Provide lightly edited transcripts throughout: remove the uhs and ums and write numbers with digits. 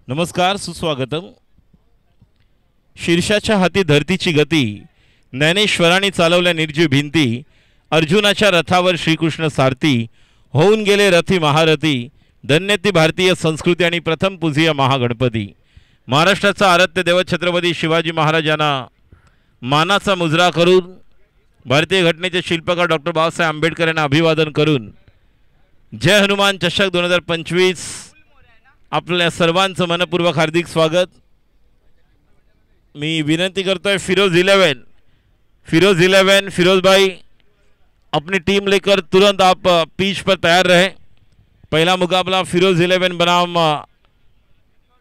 नमस्कार, सुस्वागतम। शीर्षाच्या हाती धरतीची गती, ज्ञानेश्वरांनी चालवल्या निर्जीव भिंती, अर्जुनाच्या रथावर श्रीकृष्ण सारथी, होऊन गेले रथी महारथी, धन्य ती भारतीय संस्कृती आणि प्रथम पूजिया महागणपती। महाराष्ट्राचा आराध्य देव छत्रपती शिवाजी महाराजांना मानाचा मुजरा करून भारतीय घटनेचे शिल्पकार डॉक्टर बाबासाहेब आंबेडकर यांना अभिवादन करून जय हनुमान चषक 2025 आपल्या सर्वांचं मनपूर्वक हार्दिक स्वागत। मी विनंती करतोय फिरोज 11 फिरोज भाई अपनी टीम लेकर तुरंत आप पिच पर तैयार रहे। पहला मुकाबला फिरोज 11 बनाम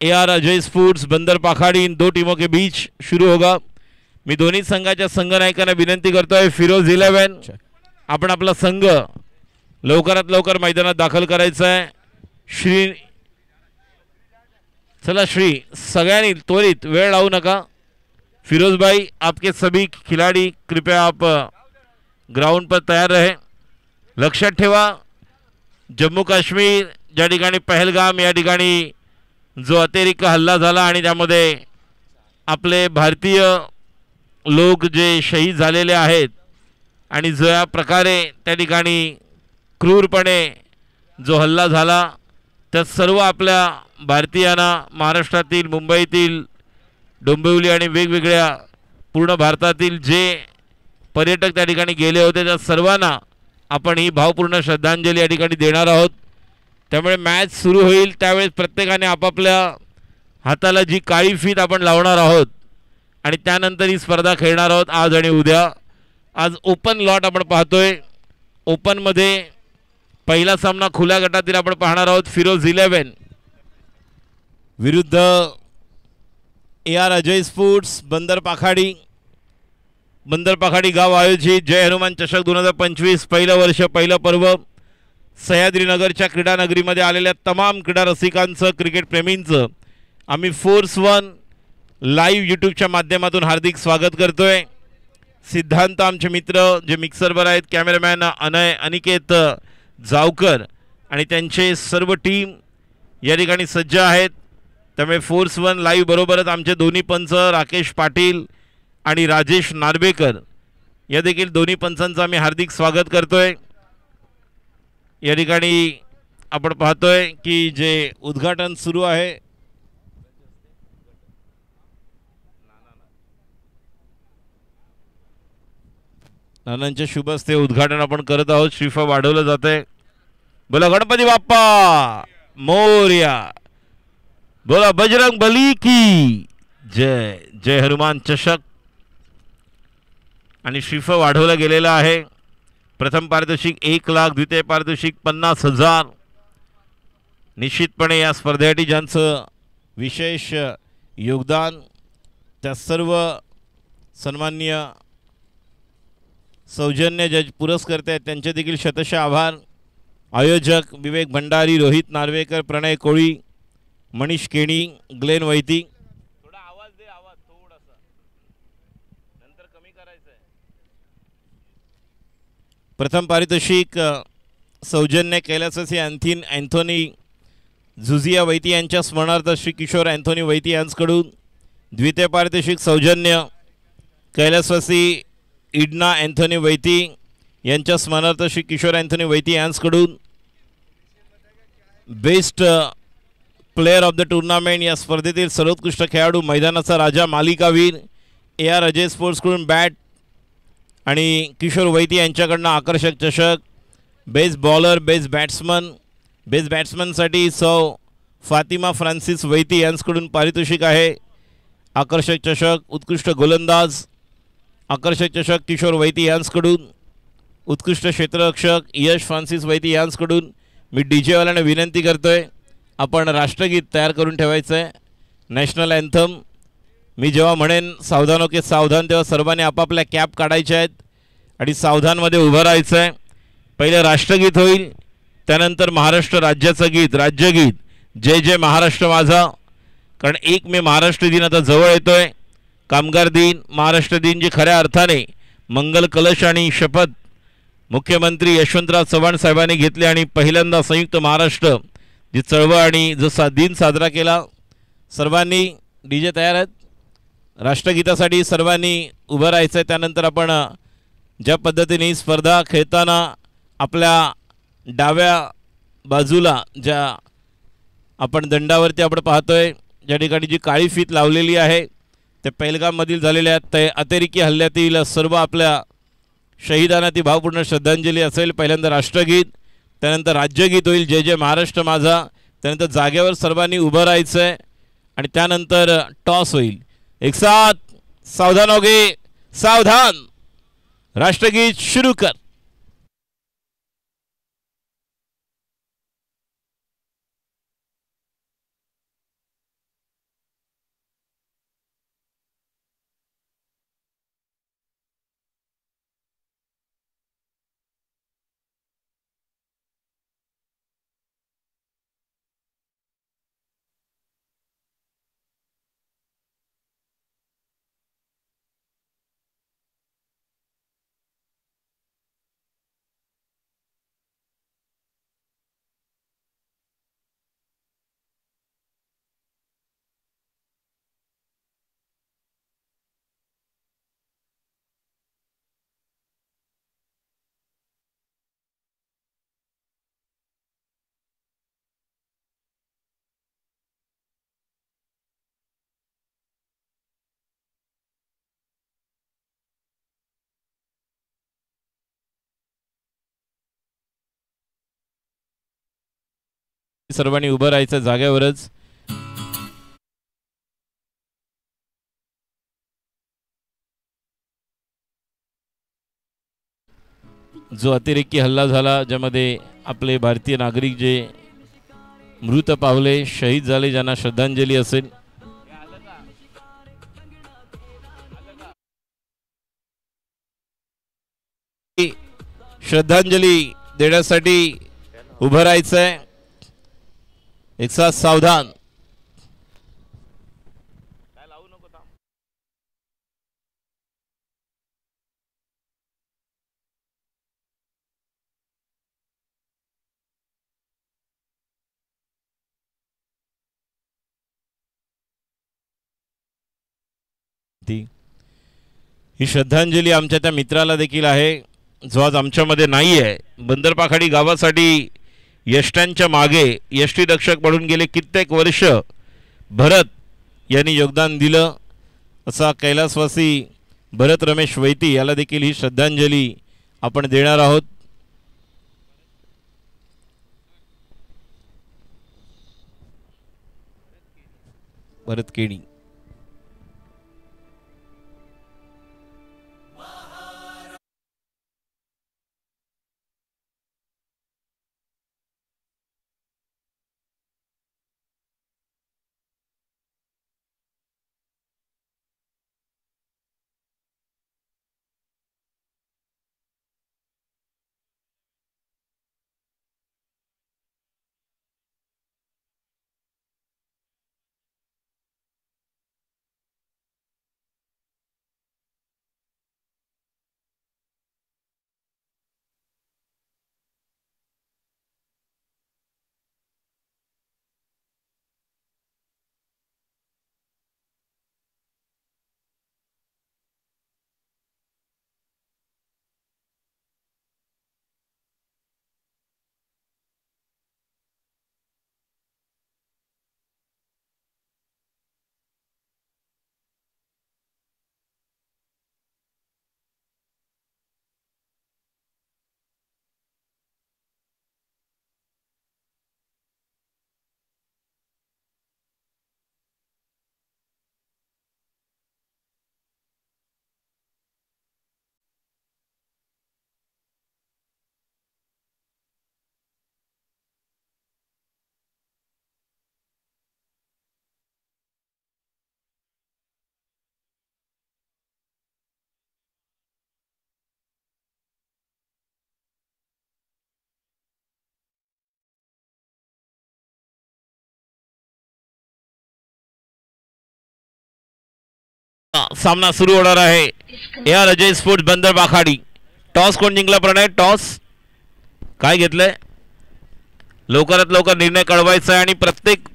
AR अजय स्पोर्ट्स बंदर पाखाड़ी, इन दो टीमों के बीच शुरू होगा। मी दोन्ही संघाच्या संघनायकांना विनंती करतोय फिरोज 11 आपण आपला संघ लवकरात लवकर मैदानात दाखल करायचा आहे। श्री सगळ्यांनी त्वरित वेळ लावू नका। फिरोज भाई आपके सभी खिलाड़ी कृपया आप ग्राउंड पर तैयार रहे। लक्षात ठेवा, जम्मू काश्मीर ज्या ठिकाणी पहलगाम या ठिकाणी जो अतिरेक हल्ला झाला आणि त्यामध्ये आपले भारतीय लोक जे शहीद झालेले आहेत आणि ज्या प्रकारे त्या ठिकाणी क्रूरपणे जो हल्ला झाला, त्या सर्व आपल्या भारतीयांना महाराष्ट्रातील, मुंबईतील, डोंबिवली आणि वेगवेगळ्या पूर्ण भारतातील जे पर्यटक त्या ठिकाणी गेले होते त्या सर्वांना आपण ही भावपूर्ण श्रद्धांजली या ठिकाणी देणार आहोत। त्यामुळे मॅच सुरू होईल त्यावेळेस प्रत्येकाने आपापल्या हाताला जी काळी फीत आपण लावणार आहोत आणि त्यानंतर ही स्पर्धा खेळणार आहोत आज आणि उद्या। आज ओपन लॉट आपण पाहतोय। ओपनमध्ये पहिला सामना खुल्या गटातील आपण पाहणार आहोत। फिरोज 11 विरुद्ध AR अजय स्पोर्ट्स बंदर पाखाड़ी गाव आयोजित जय हनुमान चषक 2025 पहिलं वर्ष, पहिलं पर्व। सह्याद्रीनगरच्या क्रीडा नगरीमध्ये आलेल्या तमाम क्रीडा रसिकांचं, क्रिकेट प्रेमींचं आम्ही फोर्स 1 लाईव्ह यूट्यूबच्या माध्यमातून हार्दिक स्वागत करतोय। सिद्धांत आमचे मित्र जे मिक्सरवर आहेत, कॅमेरामॅन अनिकेत जावकर आणि त्यांचे सर्व टीम या ठिकाणी सज्ज आहेत। त्यामुळे फोर्स 1 लाईव्ह बरोबरच आमचे दोन्ही पंच राकेश पाटील आणि राजेश नार्वेकर या देखील दोन्ही पंचांचं आम्ही हार्दिक स्वागत करतोय। या ठिकाणी आपण पाहतोय की जे उद्घाटन सुरू आहे, नानांच्या शुभ हस्ते उद्घाटन आपण करत आहोत। श्रीफळ वाढवलं जातंय। बोला गणपती बाप्पा मोरया, बोला बजरंग बली की जय। जय हनुमान चषक आणि श्रीफळ वाढवलं गेलेलं आहे। प्रथम पारितोषिक 1 लाख, द्वितीय पारितोषिक 50,000। निश्चितपणे या स्पर्धेसाठी ज्यांचं विशेष योगदान त्या सर्व सन्माननीय सौजन्य जज पुरस्कर्ते आहेत त्यांचे देखील शतशः आभार। आयोजक विवेक भंडारी, रोहित नार्वेकर, प्रणय कोळी, मनीष केणी, ग्लेन वैती। थोड़ा आवाज दे, आवाज थोडासा नंतर कमी करायचं आहे। प्रथम पारितोषिक सौजन्य कैलासवासी अँथोनी झुझिया वैती यांच्या स्मरणार्थ श्री किशोर अँथोनी वैती यांच्याकडून। द्वितीय पारितोषिक सौजन्य कैलासवासी इडना अँथोनी वैती यांच्या स्मरणार्थ श्री किशोर अँथोनी वैती यांच्याकडून। Best player of the tournament या स्पर्धेतील सर्वोत्कृष्ट खेळाडू, मैदानाचा राजा, मालिकावीर AR अजय स्पोर्ट्सकडून बॅट आणि किशोर वैती यांच्याकडनं आकर्षक चषक। बेस्ट बॉलर, बेस्ट बॅट्समनसाठी सौ फातिमा फ्रान्सिस वैती यांच्याकडून पारितोषिक आहे आकर्षक चषक। उत्कृष्ट गोलंदाज आकर्षक चषक किशोर वैती यांच्याकडून। उत्कृष्ट क्षेत्ररक्षक यश फ्रान्सिस वैती यांच्याकडून। मी DJ वाल्यांना विनंती करतोय आपण राष्ट्रगीत तयार करून ठेवायचं आहे, नॅशनल अँथम। मी जेव्हा म्हणेन सावधानो के सावधान तेव्हा सर्वांनी आपापल्या कॅप काढायच्या आहेत आणि सावधानमध्ये उभं राहायचं आहे। पहिलं राष्ट्रगीत होईल, त्यानंतर महाराष्ट्र राज्याचं गीत, राज्यगीत जय जय महाराष्ट्र माझा। कारण 1 मे महाराष्ट्र दिन आता जवळ येतोय। कामगार दिन, महाराष्ट्र दिन जे खऱ्या अर्थाने मंगल कलश आणि शपथ मुख्यमंत्री यशवंतराव चव्हाण साहेबांनी घेतले आणि पहिल्यांदा संयुक्त महाराष्ट्र जी चळवळ आणि जो दिन साजरा केला सर्वांनी डीजे तयार आहेत. राष्ट्रगीतासाठी सर्वांनी उभं राहायचं आहे. त्यानंतर आपण ज्या पद्धतीने स्पर्धा खेळताना आपल्या डाव्या बाजूला ज्या आपण दंडावरती आपण पाहतोय ज्या ठिकाणी जी काळी फीत लावलेली आहे ते पहलगाममधील झालेल्या ते अतिरेकी हल्ल्यातील सर्व आपल्या शहीदांना ती भावपूर्ण श्रद्धांजली असेल. पहिल्यांदा राष्ट्रगीत, त्यानंतर राज्यगीत होईल, जय जय महाराष्ट्र माझा. त्यानंतर जागेवर सर्वांनी उभं राहायचं आहे आणि त्यानंतर टॉस होईल. एक साथ सावधान हो गए, सावधान. राष्ट्रगीत शुरू कर. सर्वांनी उभं राहायचं जागेवरच. जो अतिरेकी हल्ला झाला ज्यामध्ये आपले भारतीय नागरिक जे मृत पावले, शहीद झाले, ज्यांना श्रद्धांजली असेल. श्रद्धांजली देण्यासाठी उभं राहायचंय. एक साथ सावधान. ही श्रद्धांजली आमच्या त्या मित्राला देखील आहे जो आज आमच्यामध्ये नाही आहे. बंदरपाखाडी गावासाठी यष्ट्यांच्या मागे यष्टी रक्षक म्हणून गेले कित्येक वर्ष भरत यांनी योगदान दिलं. असा कैलासवासी भरत रमेश वैती याला देखील ही श्रद्धांजली आपण देणार आहोत. भरत केणी. सामना सुरू होणार आहे. या अजय स्पोर्ट्स बंदरपाखाडी. टॉस कोण जिंकला प्रणय? टॉस काय घेतलंय? लवकरात लवकर निर्णय कळवायचा आहे आणि प्रत्येक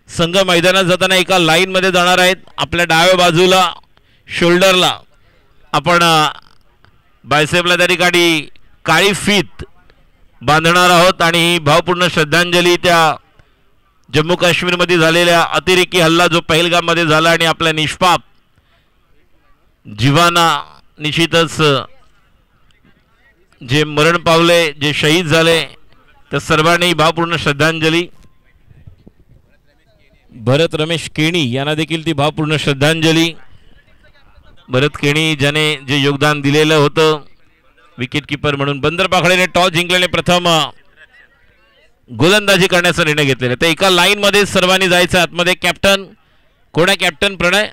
संघ मैदानात जाताना एका लाईन मध्ये जाणार आहेत. आपल्या डाव्या बाजूला शोल्डरला आपण बायसेपला त्या ठिकाणी काळी फीत बांधणार आहोत आणि ही भावपूर्ण श्रद्धांजली त्या जम्मू काश्मीरमध्ये झालेल्या अतिरेकी हल्ला जो पहलगाममध्ये झाला आणि आपल्या निष्पाप जीवांना निश्चितच जे मरण पावले, जे शहीद झाले, त्या सर्वांनी भावपूर्ण श्रद्धांजली. भरत रमेश केणी यांना देखील ती भावपूर्ण श्रद्धांजली. भरत केणी ज्याने जे योगदान दिलेलं होतं विकेट कीपर म्हणून. बंदर पाखडेने टॉस जिंकल्याने प्रथम गोलंदाजी करण्याचा निर्णय घेतलेला. तर एका लाईन मध्ये सर्वांनी जायचं आतमध्ये. कॅप्टन कोण आहे? कॅप्टन प्रणय.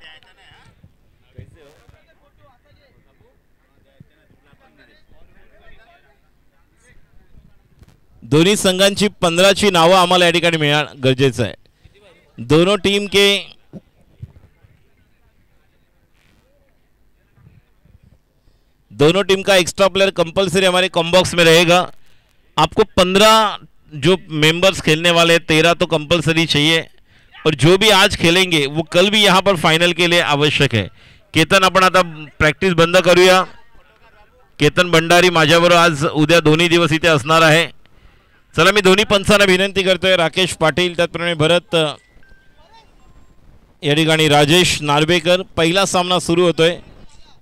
दोन्ही संघांची 15ची नावं आम्हाला या ठिकाणी मिळणं गरजेचं आहे. दोनों टीम के दोनों टीम का एक्स्ट्रा प्लेयर कंपलसरी हमारे कॉम्बॉक्स में रहेगा. आपको 15 जो मेंबर्स खेलने वाले 13 तो कंपलसरी चाहिए और जो भी आज खेलेंगे वो कल भी यहाँ पर फाइनल के लिए आवश्यक है. केतन आपण आता प्रॅक्टिस बंद करूया. केतन भंडारी माझ्याबरोबर आज उद्या दोन्ही दिवस इथे असणार आहे. चला मी दोन्ही पंचांना विनंती करतोय. राकेश पाटील त्याचप्रमाणे भरत या ठिकाणी राजेश नार्वेकर. पहिला सामना सुरू होतोय.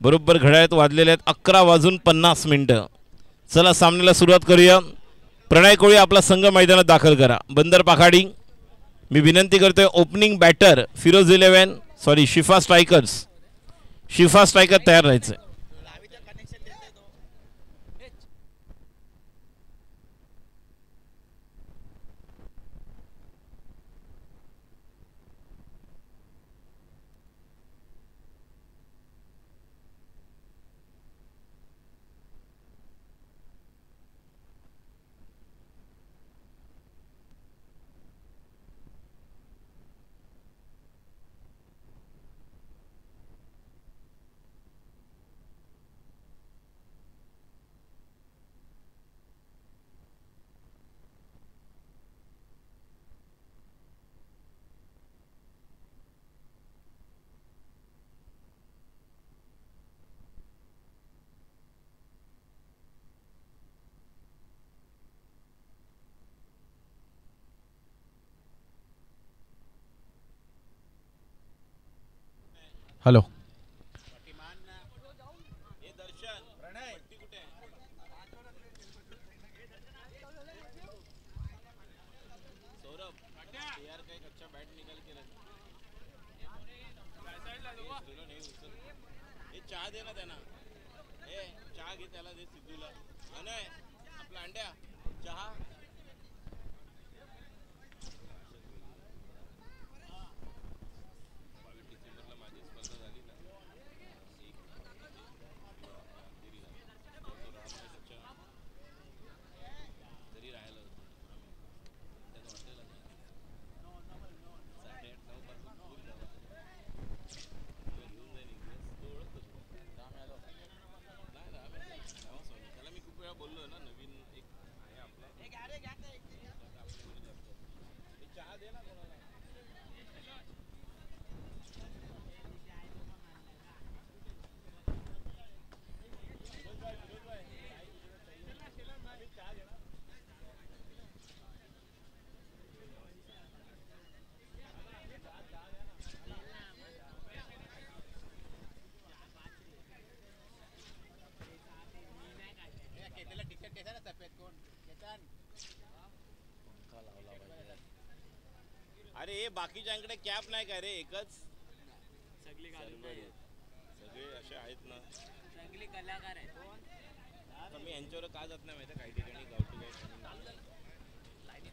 बरोबर घड्याळात वाजलेले आहेत 11:50. चला सामन्याला सुरुवात करूया. प्रणय कोळी आपला संघ मैदानात दाखल करा. बंदर पाखाडी मी विनंती करतोय. ओपनिंग बॅटर फिरोज 11 सॉरी शिफा स्ट्रायकर्स. शिफा स्ट्रायकर तयार राहायचं. हॅलो चहा दे ना त्यांना. चहा घे त्याला दे सिद्धूला. आपला अंड्या चहा. अरे बाकीच्यांकडे कॅप नाही का रे? एकच सगळे असे आहेत ना. सगळे कलाकार आहेत. मी यांच्यावर का जात नाही माहिती काही ठिकाणी गावठी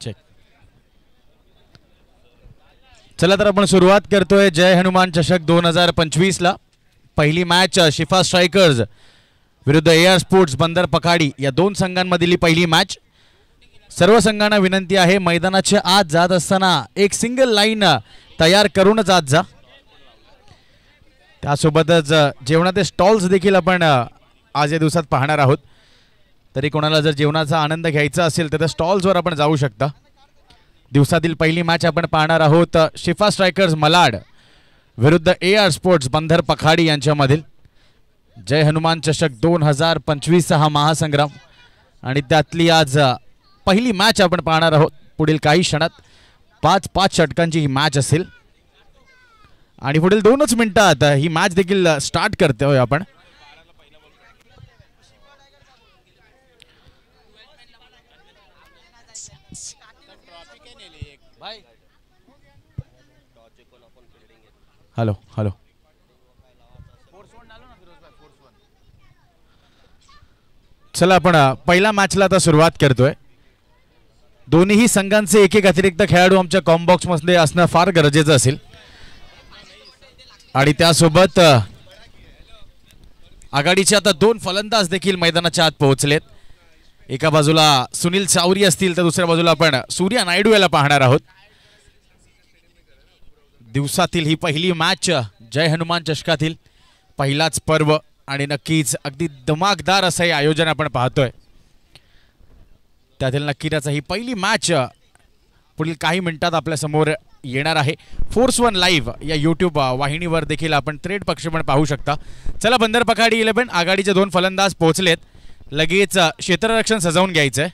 चेक. चला तर आपण सुरुवात करतोय जय हनुमान चषक 2025 ला. पहिली मॅच शिफा स्ट्रायकर्स विरुद्ध AR स्पोर्ट्स बंदर पखाडी या दोन संघांमधील पहिली मॅच. सर्व संघांना विनंती आहे मैदानाच्या आत जात असताना एक सिंगल लाईन तयार करूनच आत जा. त्यासोबतच जेवणाचे स्टॉल्स देखील आपण आज या दिवसात पाहणार आहोत. तरी कोणाला जर जेवणाचा आनंद घ्यायचा असेल तर त्या स्टॉल्सवर आपण जाऊ शकता. दिवसातील पहिली मॅच आपण पाहणार आहोत शिफा स्ट्रायकर्स मलाड विरुद्ध AR स्पोर्ट्स बंदर पखाडी यांच्यामधील जय हनुमान चषक 2025 हा महासंग्राम आणि त्यातली आज पहिली मॅच आपण पाहणार आहोत. पुढील काही क्षणात 5-5 षटकांची ही मॅच असेल आणि पुढील 2च मिनिटात ही मॅच देखील स्टार्ट करतोय आपण. हॅलो हॅलो चला आपण पहिल्या मॅचला आता सुरुवात करतोय. दोन्ही संघांचे एक एक अतिरिक्त खेळाडू आमच्या कॉम्बॉक्स मध्ये असणं फार गरजेचं असेल आणि त्यासोबत आघाडीचे आता 2 फलंदाज देखील मैदानाच्या आत पोहोचलेत. एका बाजूला सुनील चावरी असतील तर दुसऱ्या बाजूला आपण सूर्या नायडू याला पाहणार आहोत. दिवसातील ही पहिली मॅच जय हनुमान चषकातील पहिलाच पर्व आणि नक्कीच अगदी धमाकेदार असं हे आयोजन आपण पाहतोय. त्यातील नक्कीच ही पहिली मॅच पुढील काही मिनिटात आपल्या समोर येणार आहे. फोर्स वन लाईव्ह या यूट्यूब वाहिनीवर देखील आपण थेट प्रक्षेपण पाहू शकता. चला बंदर पखाडी 11 आघाडीचे 2 फलंदाज पोहोचलेत. लगेच क्षेत्ररक्षण सजवून घ्यायचंय.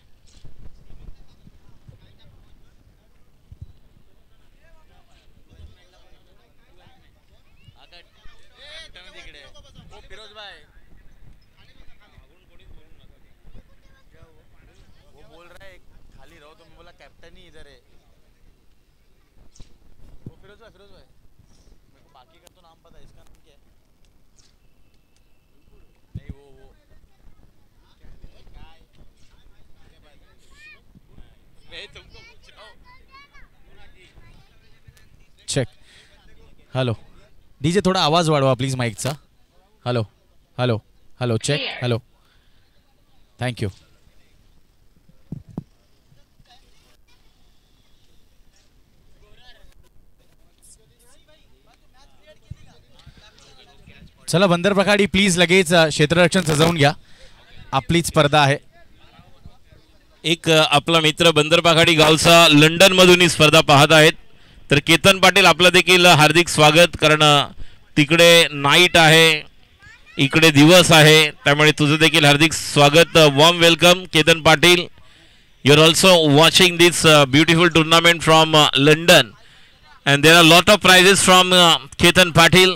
चेक. हॅलो डीजे थोडा आवाज वाढवा प्लीज माईकचा. Hello hello hello check. Hello thank you. चला बंदर पखाडी प्लीज लगेच क्षेत्ररक्षण सजवून घ्या. आपलीच स्पर्धा आहे. एक आपला मित्र बंदर पखाडी गावचा लंडन मधून ही स्पर्धा पाहत आहेत. तर केतन पाटील आपलं देखील हार्दिक स्वागत. कारण तिकडे नाईट आहे इकडे दिवस आहे त्यामुळे तुझं देखील हार्दिक स्वागत. Warm welcome Ketan Patil. You are also watching this beautiful tournament from London and there are lot of prizes from Ketan Patil.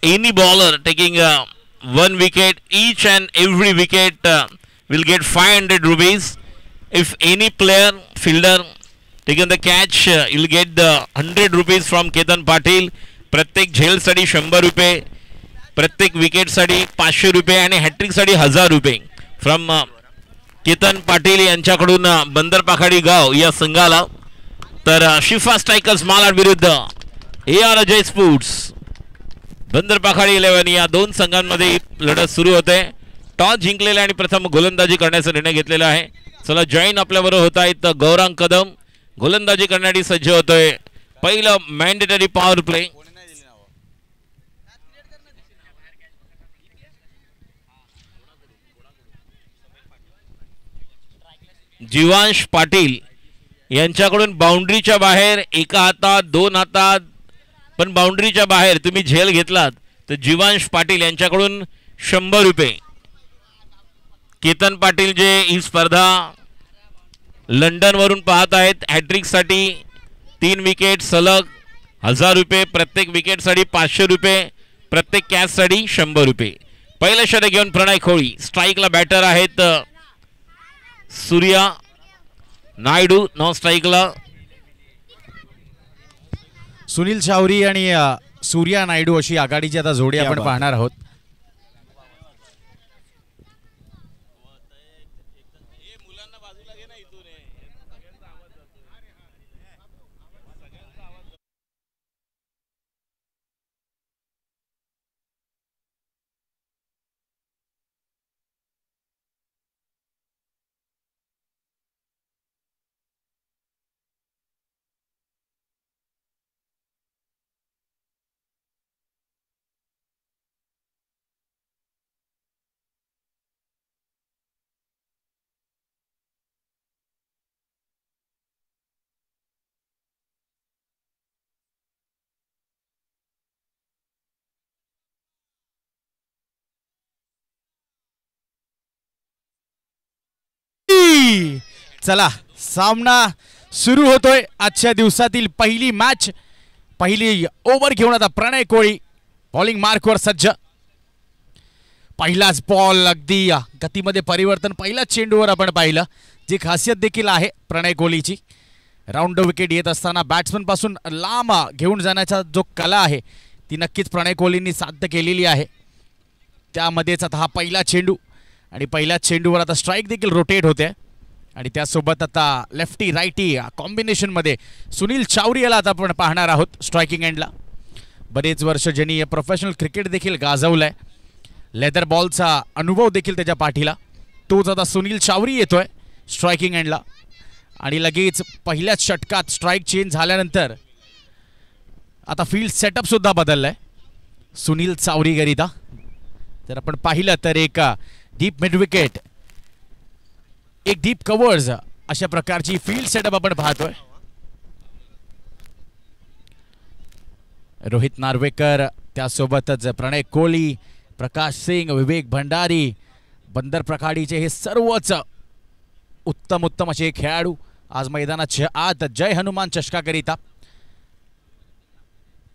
Any bowler taking 1 wicket, each and every wicket will get 500 rupees. If any player fielder taken the catch, you'll get the 100 rupees from Ketan Patil. प्रत्येक झेल साठी 100 रुपये, प्रत्येक wicket साठी 500 रुपये आणि hat trick साठी 1000 रुपये फ्रॉम केतन पाटील यांच्याकडून बंदर पखाडी गाव या संघाला. तर शिफा स्ट्रायकर्स मालाड विरुद्ध AR अजय स्पोर्ट्स बंदर पखाडी 11 या 2 संघांमध्ये लढत सुरू होते. टॉस जिंकलेला आणि प्रथम गोलंदाजी करण्याचा निर्णय घेतलेला आहे. चला जॉईन आपल्याबरोबर होत आहेत गौरांग कदम गोलंदाजी करण्यासाठी सज्ज होतोय. पहिलं मॅन्डेटरी पॉवर प्ले. जीवांश पाटील यांच्याकडून बाउंड्रीच्या बाहेर एका हातात 2 हातात पण बाउंड्रीच्या बाहेर तुम्ही झेल घेतलात तर जीवांश पाटील यांच्याकडून 100 रुपये. केतन पाटील जे ही स्पर्धा लंडन वरून पाहत आहेत. हॅट्रिक साठी 3 विकेट सलग 1000 रुपये, प्रत्येक विकेट साठी 500 रुपये, प्रत्येक कॅच साठी 100 रुपये. पहिलं षटक घेऊन प्रणय खोळी. स्ट्राईकला बॅटर आहेत सूर्या नायडू. नॉन स्ट्राईकला सुनील चावरी आणि सूर्या नायडू अशी आघाडीची आता जोडी आपण पाहणार आहोत. चला सामना सुरू होतोय. आजच्या दिवसातील पहिली मॅच, पहिली ओव्हर घेऊन आता प्रणय कोळी बॉलिंग मार्कवर सज्ज. पहिलाच बॉल, अगदी गतीमध्ये परिवर्तन पहिल्याच चेंडूवर आपण पाहिलं, जी खासियत देखील आहे प्रणय कोहलीची. राऊंड विकेट येत असताना बॅट्समन पासून लांब घेऊन जाण्याचा जो कला आहे ती नक्कीच प्रणय कोहलींनी साध्य केलेली आहे. त्यामध्येच आता हा पहिला चेंडू आणि पहिल्याच चेंडूवर आता स्ट्राईक देखील रोटेट होते आणि त्यासोबत आता लेफ्टी राईटी कॉम्बिनेशनमध्ये सुनील चावरी याला आता आपण पाहणार आहोत स्ट्रायकिंग एंडला. बरेच वर्ष ज्यांनी प्रोफेशनल क्रिकेट देखील गाजवलंय, लेदर बॉलचा अनुभव देखील त्याच्या पाठीला, तोच आता सुनील चावरी येतोय स्ट्रायकिंग एंडला. आणि लगेच पहिल्याच षटकात स्ट्राईक चेंज झाल्यानंतर आता फील्ड सेटअप सुद्धा बदललाय सुनील चावरीकरिता. जर आपण पाहिलं तर एक डीप मिड विकेट, एक डीप कव्हर्स, अशा प्रकारची फील्ड सेटअप आपण पाहतोय. रोहित नार्वेकर, त्यासोबतच प्रणय कोहली, प्रकाश सिंग, विवेक भंडारी, बंदर प्रखाडीचे हे सर्वच उत्तम उत्तम असे खेळाडू आज मैदानाच्या आत जय हनुमान चषकाकरिता.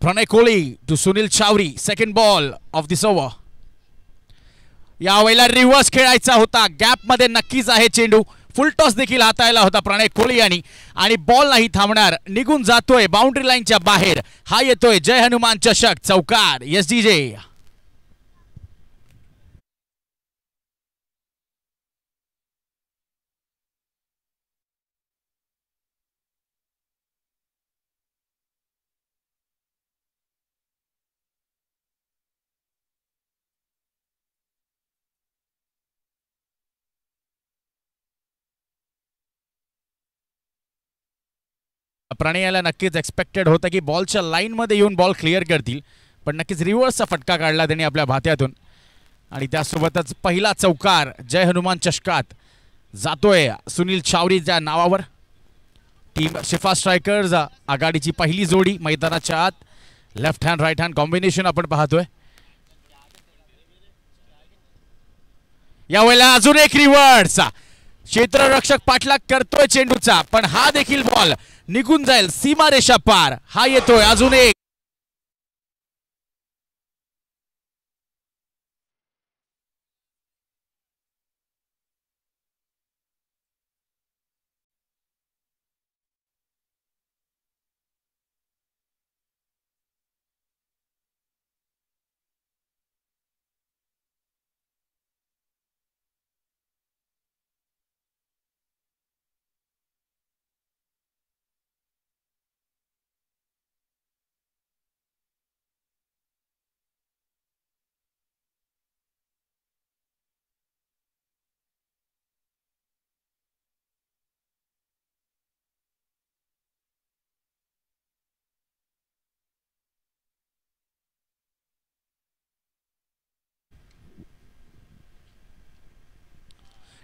Pranay Kohli to Sunil Chawri, second ball of this over. यावेळेला रिव्हर्स खेळायचा होता, गॅप मध्ये नक्कीच आहे चेंडू, फुल टॉस देखील हाताळला होता प्रणय कोहली आणि बॉल नाही थांबणार, निघून जातोय बाउंड्री लाईनच्या बाहेर. हा येतोय जय हनुमान चषक, चौकार. एस डी जे. प्रणयाला नक्कीच एक्सपेक्टेड होतं की बॉलच्या लाईनमध्ये येऊन बॉल क्लिअर करतील, पण नक्कीच रिव्हर्सचा फटका काढला त्यांनी आपल्या भात्यातून. आणि त्यासोबतच पहिला चौकार जय हनुमान चषकात जातोय सुनील चावरीच्या नावावर. टीम शिफा स्ट्रायकर्स आघाडीची पहिली जोडी मैदानाच्या आत, left hand right hand combination आपण पाहतोय. यावेळेला अजून एक रिव्हर्स, क्षेत्ररक्षक पाठलाग करतोय चेंडूचा, पण हा देखील बॉल निघून जाईल सीमारेषा पार. हा येतोय अजून एक.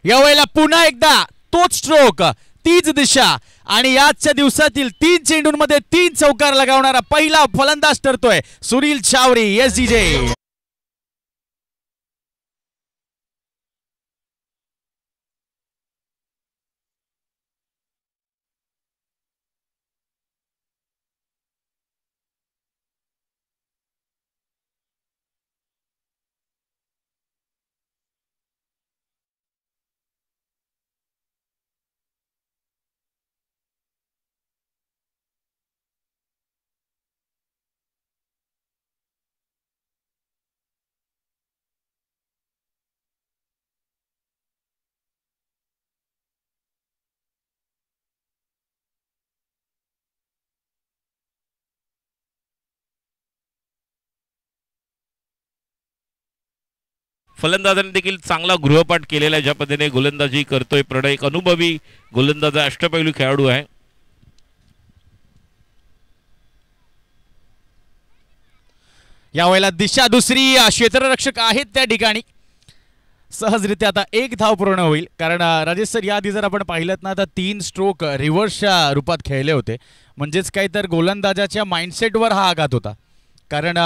यावेळेला पुन्हा एकदा तोच स्ट्रोक, तीच दिशा आणि आजच्या दिवसातील 3 चेंडूंमध्ये 3 चौकार लगावणारा पहिला फलंदाज ठरतोय Sunil Chawri. S D J. फलंदाजांनी देखील चांगला गृहपाठ केलेला आहे. ज्या पद्धतीने गोलंदाजी करतोय प्रणय, एक अनुभवी गोलंदाज, अष्टपैलू खेळाडू आहे. यावेळेला दिशा दुसरी, क्षेत्ररक्षक आहेत त्या ठिकाणी. सहजरित्या आता 1 धाव पूर्ण होईल, कारण राजेश सर याआधी जर आपण पाहिलं ना तर 3 स्ट्रोक रिव्हर्सच्या रूपात खेळले होते. म्हणजेच काय तर गोलंदाजाच्या माइंडसेटवर हा आघात होता, कारण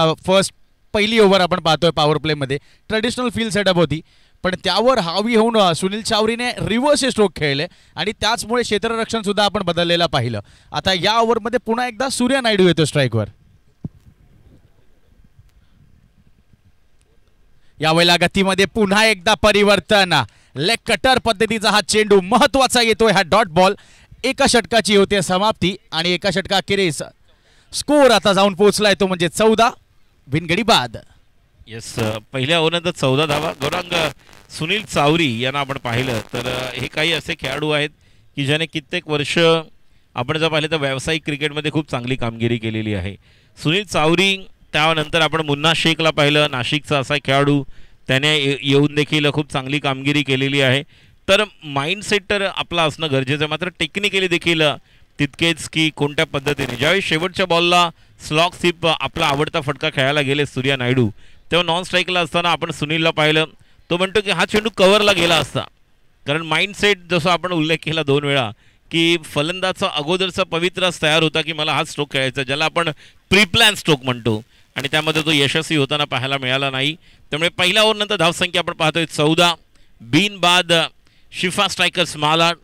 पहिली ओव्हर आपण पाहतोय पॉवर प्लेमध्ये ट्रेडिशनल फील्ड सेटअप होती, पण त्यावर हावी होऊन सुनील चावरीने रिव्हर्स स्ट्रोक खेळले आणि त्याचमुळे क्षेत्ररक्षण सुद्धा आपण बदललेलं पाहिलं. आता या ओव्हरमध्ये पुन्हा एकदा सूर्या नायडू येतो स्ट्राईकवर. यावेळेला गतीमध्ये पुन्हा एकदा परिवर्तन. लेग कटर पद्धतीचा हा चेंडू महत्वाचा येतोय. हा डॉट बॉल एका षटकाची होते समाप्ती आणि एका षटकाखेरीस स्कोर आता जाऊन पोहोचलाय तो म्हणजे 14 बिनगडी बाद. येस, पहिल्या ओव्हरनंतर 14 धावा. गौरांग सुनील चावरी यांना आपण पाहिलं तर हे काही असे खेळाडू आहेत की ज्याने कित्येक वर्ष आपण जर पाहिलं तर व्यावसायिक क्रिकेटमध्ये खूप चांगली कामगिरी केलेली आहे. सुनील चावरी, त्यानंतर आपण मुन्ना शेखला पाहिलं, नाशिकचा असा खेळाडू, त्याने येऊन देखील खूप चांगली कामगिरी केलेली आहे. तर माइंडसेट तर आपला असणं गरजेचं आहे, मात्र टेक्निकली देखील तितकेच की कोणत्या पद्धतीने ज्यावेळी शेवटच्या बॉलला स्लॉग स्लिप आपला आवडता फटका खेळायला गेले सूर्या नायडू, तेव्हा नॉन स्ट्राईकला असताना आपण सुनीलला पाहिलं, तो म्हणतो की हा चेंडू कव्हरला गेला असता. कारण माइंडसेट जसं आपण उल्लेख केला 2 वेळा की फलंदाचा अगोदरचा पवित्राच तयार होता की मला हा स्ट्रोक खेळायचा, ज्याला आपण प्रीप्लॅन स्ट्रोक म्हणतो, आणि त्यामध्ये तो यशस्वी होताना पाहायला मिळाला नाही. त्यामुळे पहिल्या ओव्हरनंतर धावसंख्या आपण पाहतोय 14 बिन बाद. शिफा स्ट्रायकर्स मालाड,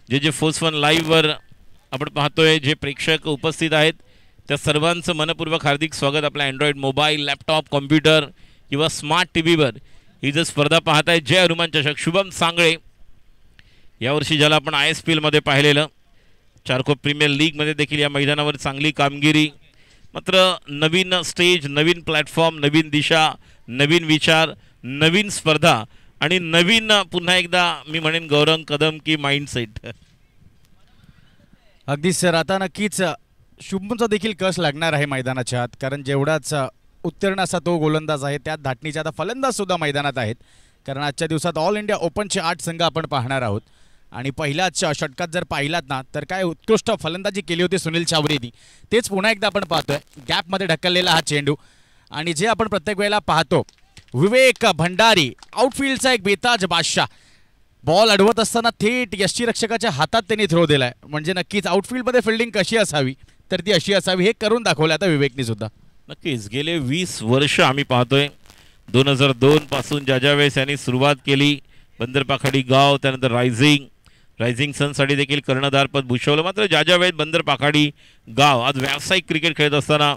जे फोर्स वन लाईव्हवर आपण पाहतोय, जे प्रेक्षक उपस्थित आहेत त्या सर्वांचं मनपूर्वक हार्दिक स्वागत. आपला अँड्रॉइड मोबाईल, लॅपटॉप, कॉम्प्युटर किंवा स्मार्ट टी व्हीवर ही जर स्पर्धा पाहत आहे. जय हनुमान चषक. शुभम सांगळे यावर्षी ज्याला आपण ISPL मध्ये पाहिलेलं, चारकोप प्रीमियर लीगमध्ये देखील या मैदानावर चांगली कामगिरी. मात्र नवीन स्टेज, नवीन प्लॅटफॉर्म, नवीन दिशा, नवीन विचार, नवीन स्पर्धा आणि नवीन पुन्हा एकदा मी म्हणेन गौरंग कदम की माइंडसेट. अगदी सर, आता नक्कीच शुभमचा देखील कस लागणार आहे मैदानाच्या आत, कारण जेवढाच उत्तीर्ण असा तो गोलंदाज आहे त्यात धाटणीचे आता फलंदाज सुद्धा मैदानात आहेत. कारण आजच्या दिवसात ऑल इंडिया ओपनचे 8 संघ आपण पाहणार आहोत आणि पहिल्याच षटकात जर पाहिलात ना तर काय उत्कृष्ट फलंदाजी केली होती सुनील चावरीनी, तेच पुन्हा एकदा आपण पाहतोय. गॅपमध्ये ढकललेला हा चेंडू आणि जे आपण प्रत्येक वेळेला पाहतो, विवेक भंडारी आउटफील्डचा एक बेताज बादशाह, बॉल अडवत असताना थेट यष्टीरक्षकाच्या हातात त्यांनी थ्रो दिलाय. म्हणजे नक्कीच आउटफील्डमध्ये फिल्डिंग कशी असावी तर ती अशी असावी हे करून दाखवलं आता विवेकनी सुद्धा. नक्कीच गेले 20 वर्ष आम्ही पाहतोय. 2002 पासून ज्या वेळेस यांनी सुरुवात केली, बंदरपाखाडी गाव, त्यानंतर रायझिंग सनसाठी देखील कर्णधारपद भूषवलं. मात्र ज्या वेळेस बंदरपाखाडी गाव आज व्यावसायिक क्रिकेट खेळत असताना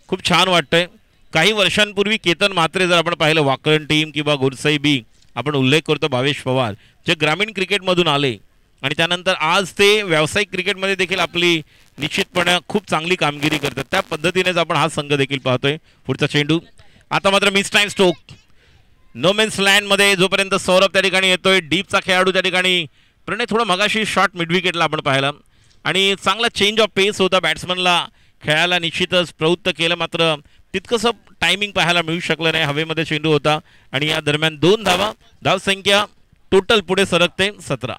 खूप छान वाटतंय. काही वर्षांपूर्वी केतन म्हात्रे जर आपण पाहिलं, वाकरण टीम किंवा गोरसाई बी, आपण उल्लेख करतो भावेश पवार, जे ग्रामीण क्रिकेटमधून आले आणि त्यानंतर आज ते व्यावसायिक क्रिकेटमध्ये देखील आपली निश्चितपणे खूप चांगली कामगिरी करतात. त्या पद्धतीनेच आपण हा संघ देखील पाहतोय. पुढचा चेंडू आता मात्र miss time stroke. No man's लँडमध्ये जोपर्यंत सौरभ त्या ठिकाणी येतोय, डीपचा खेळाडू त्या ठिकाणी प्रणय थोडं मगाशी शॉट मिड विकेटला आपण पाहिला आणि चांगला चेंज ऑफ पेस होता, बॅट्समनला खेळायला निश्चितच प्रवृत्त केलं. मात्र तितकंसं टायमिंग पाहायला मिळू शकलं नाही, हवेमध्ये चेंडू होता आणि या दरम्यान 2 धावा. धावसंख्या टोटल पुढे सरकते 17.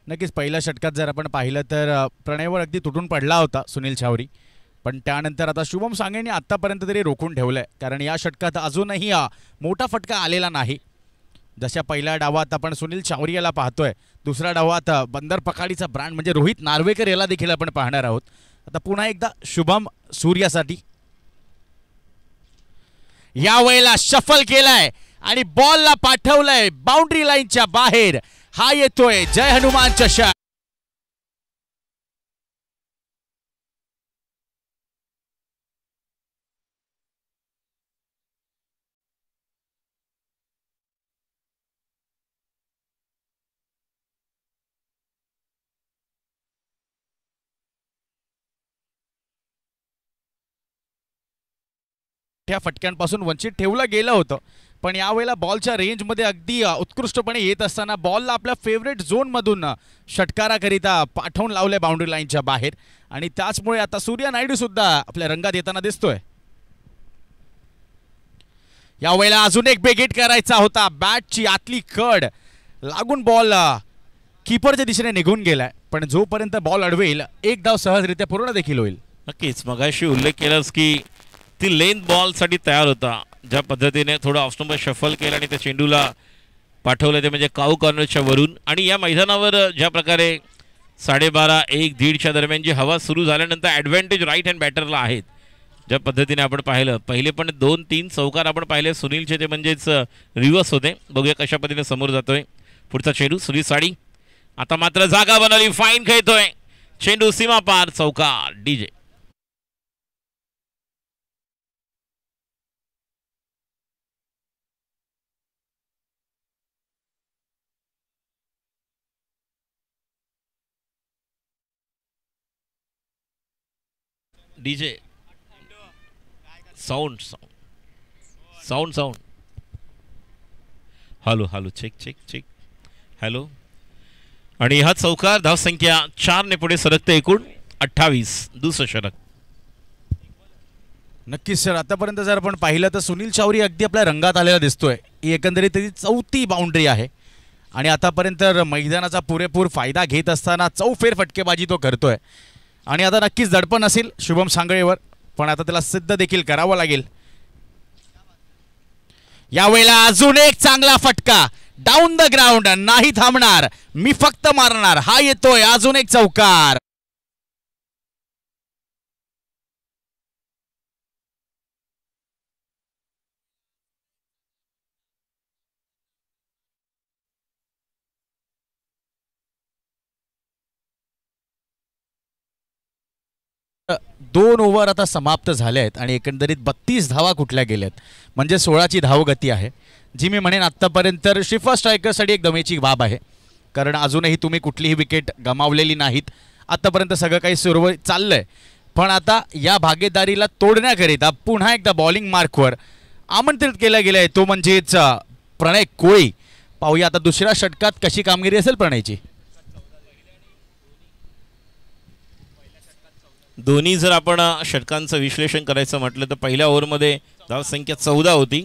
नक्कीच पहिल्या षटकात जर आपण पाहिलं तर प्रणयवर अगदी तुटून पडला होता सुनील चावरी, पण त्यानंतर आता शुभम सांगेने आत्तापर्यंत तरी रोखून ठेवलं आहे. कारण या षटकात अजूनही मोठा फटका आलेला नाही. जशा पहिल्या डावात आपण सुनील चावरी याला पाहतोय, दुसऱ्या डावात बंदर पखाडीचा ब्रँड म्हणजे रोहित नार्वेकर याला देखील आपण पाहणार आहोत. आता पुन्हा एकदा शुभम सूर्यासाठी यावेळेला शफल केलाय आणि बॉलला पाठवलंय बाउंड्री लाईनच्या बाहेर. हा येतोय जय हनुमान चषक. त्या फटक्यांपासून वंचित ठेवलं गेलं होतं, पण यावेळेला बॉलच्या रेंजमध्ये अगदी उत्कृष्टपणे येत असताना बॉलला आपल्या फेवरेट झोनमधून षटकाराकरिता पाठवून लावले बाउंड्री लाईनच्या बाहेर आणि त्याचमुळे आता सूर्या नायडू सुद्धा आपल्या रंगात येताना दिसतोय. यावेळेला अजून एक बेगेट करायचा होता, बॅटची आतली कड लागून बॉल कीपरच्या दिशेने निघून गेलाय, पण जोपर्यंत बॉल अडवेल एक धाव सहजरित्या पूर्ण देखील होईल. नक्कीच मगाशी उल्लेख केलास की ती लेंथ बॉलसाठी तयार होता, ज्या पद्धतीने थोडं ऑफस्टंप शफल केलं आणि त्या चेंडूला पाठवलं ते म्हणजे काऊ कॉर्नरच्या वरून. आणि या मैदानावर ज्या प्रकारे 12:30 1:30च्या दरम्यान जी हवा सुरू झाल्यानंतर ॲडव्हान्टेज राईट हँड बॅटरला आहेत, ज्या पद्धतीने आपण पाहिलं, पहिले पण 2-3 चौकार आपण पाहिले सुनीलचे, ते म्हणजेच रिव्हर्स होते. बघूया कशा पद्धतीने समोर जातोय. पुढचा चेंडू सुनील साडी, आता मात्र जागा बनवली, फाईन खेळतोय चेंडू, सीमा पार, चौकार. DJ DJ sound sound sound sound hello hello, check check check, hello. आणि हा चौकार, धावसंख्या 4 ने पुढे सरकते, एकूण 28. दुसरं षटक. नक्कीच सर, आतापर्यंत जर आपण पाहिलं तर सुनील चावरी अगदी आपल्या रंगात आलेला दिसतोय. ही एकंदरीत त्याची 4थी बाउंड्री आहे आणि आतापर्यंत मैदानाचा पुरेपूर फायदा घेत असताना चौफेर फटकेबाजी तो करतोय. आणि आता नक्कीच दडपण असेल शुभम सांगळेवर, पण आता त्याला सिद्ध देखील करावं लागेल. यावेळेला अजून एक चांगला फटका डाऊन द ग्राउंड, नाही थांबणार, मी फक्त मारणार, हा येतोय अजून एक चौकार. दोन ओव्हर आता समाप्त झाले आहेत आणि एकंदरीत 32 धावा कुठल्या गेल्यात, म्हणजे 16ची धावगती आहे, जी मी म्हणेन आत्तापर्यंत शिफा स्ट्रायकरसाठी एक दमेची बाब आहे. कारण अजूनही तुम्ही कुठलीही विकेट गमावलेली नाहीत, आत्तापर्यंत सगळं काही सुरळीत चाललंय. पण आता या भागीदारीला तोडण्याकरिता पुन्हा एकदा बॉलिंग मार्कवर आमंत्रित केला गेलं आहे, तो म्हणजेच प्रणय कोळी. पाहूया आता दुसऱ्या षटकात कशी कामगिरी असेल प्रणयची. दोन्ही जर आपण षटकांचं विश्लेषण करायचं म्हटलं तर पहिल्या ओव्हरमध्ये धावसंख्या 14 होती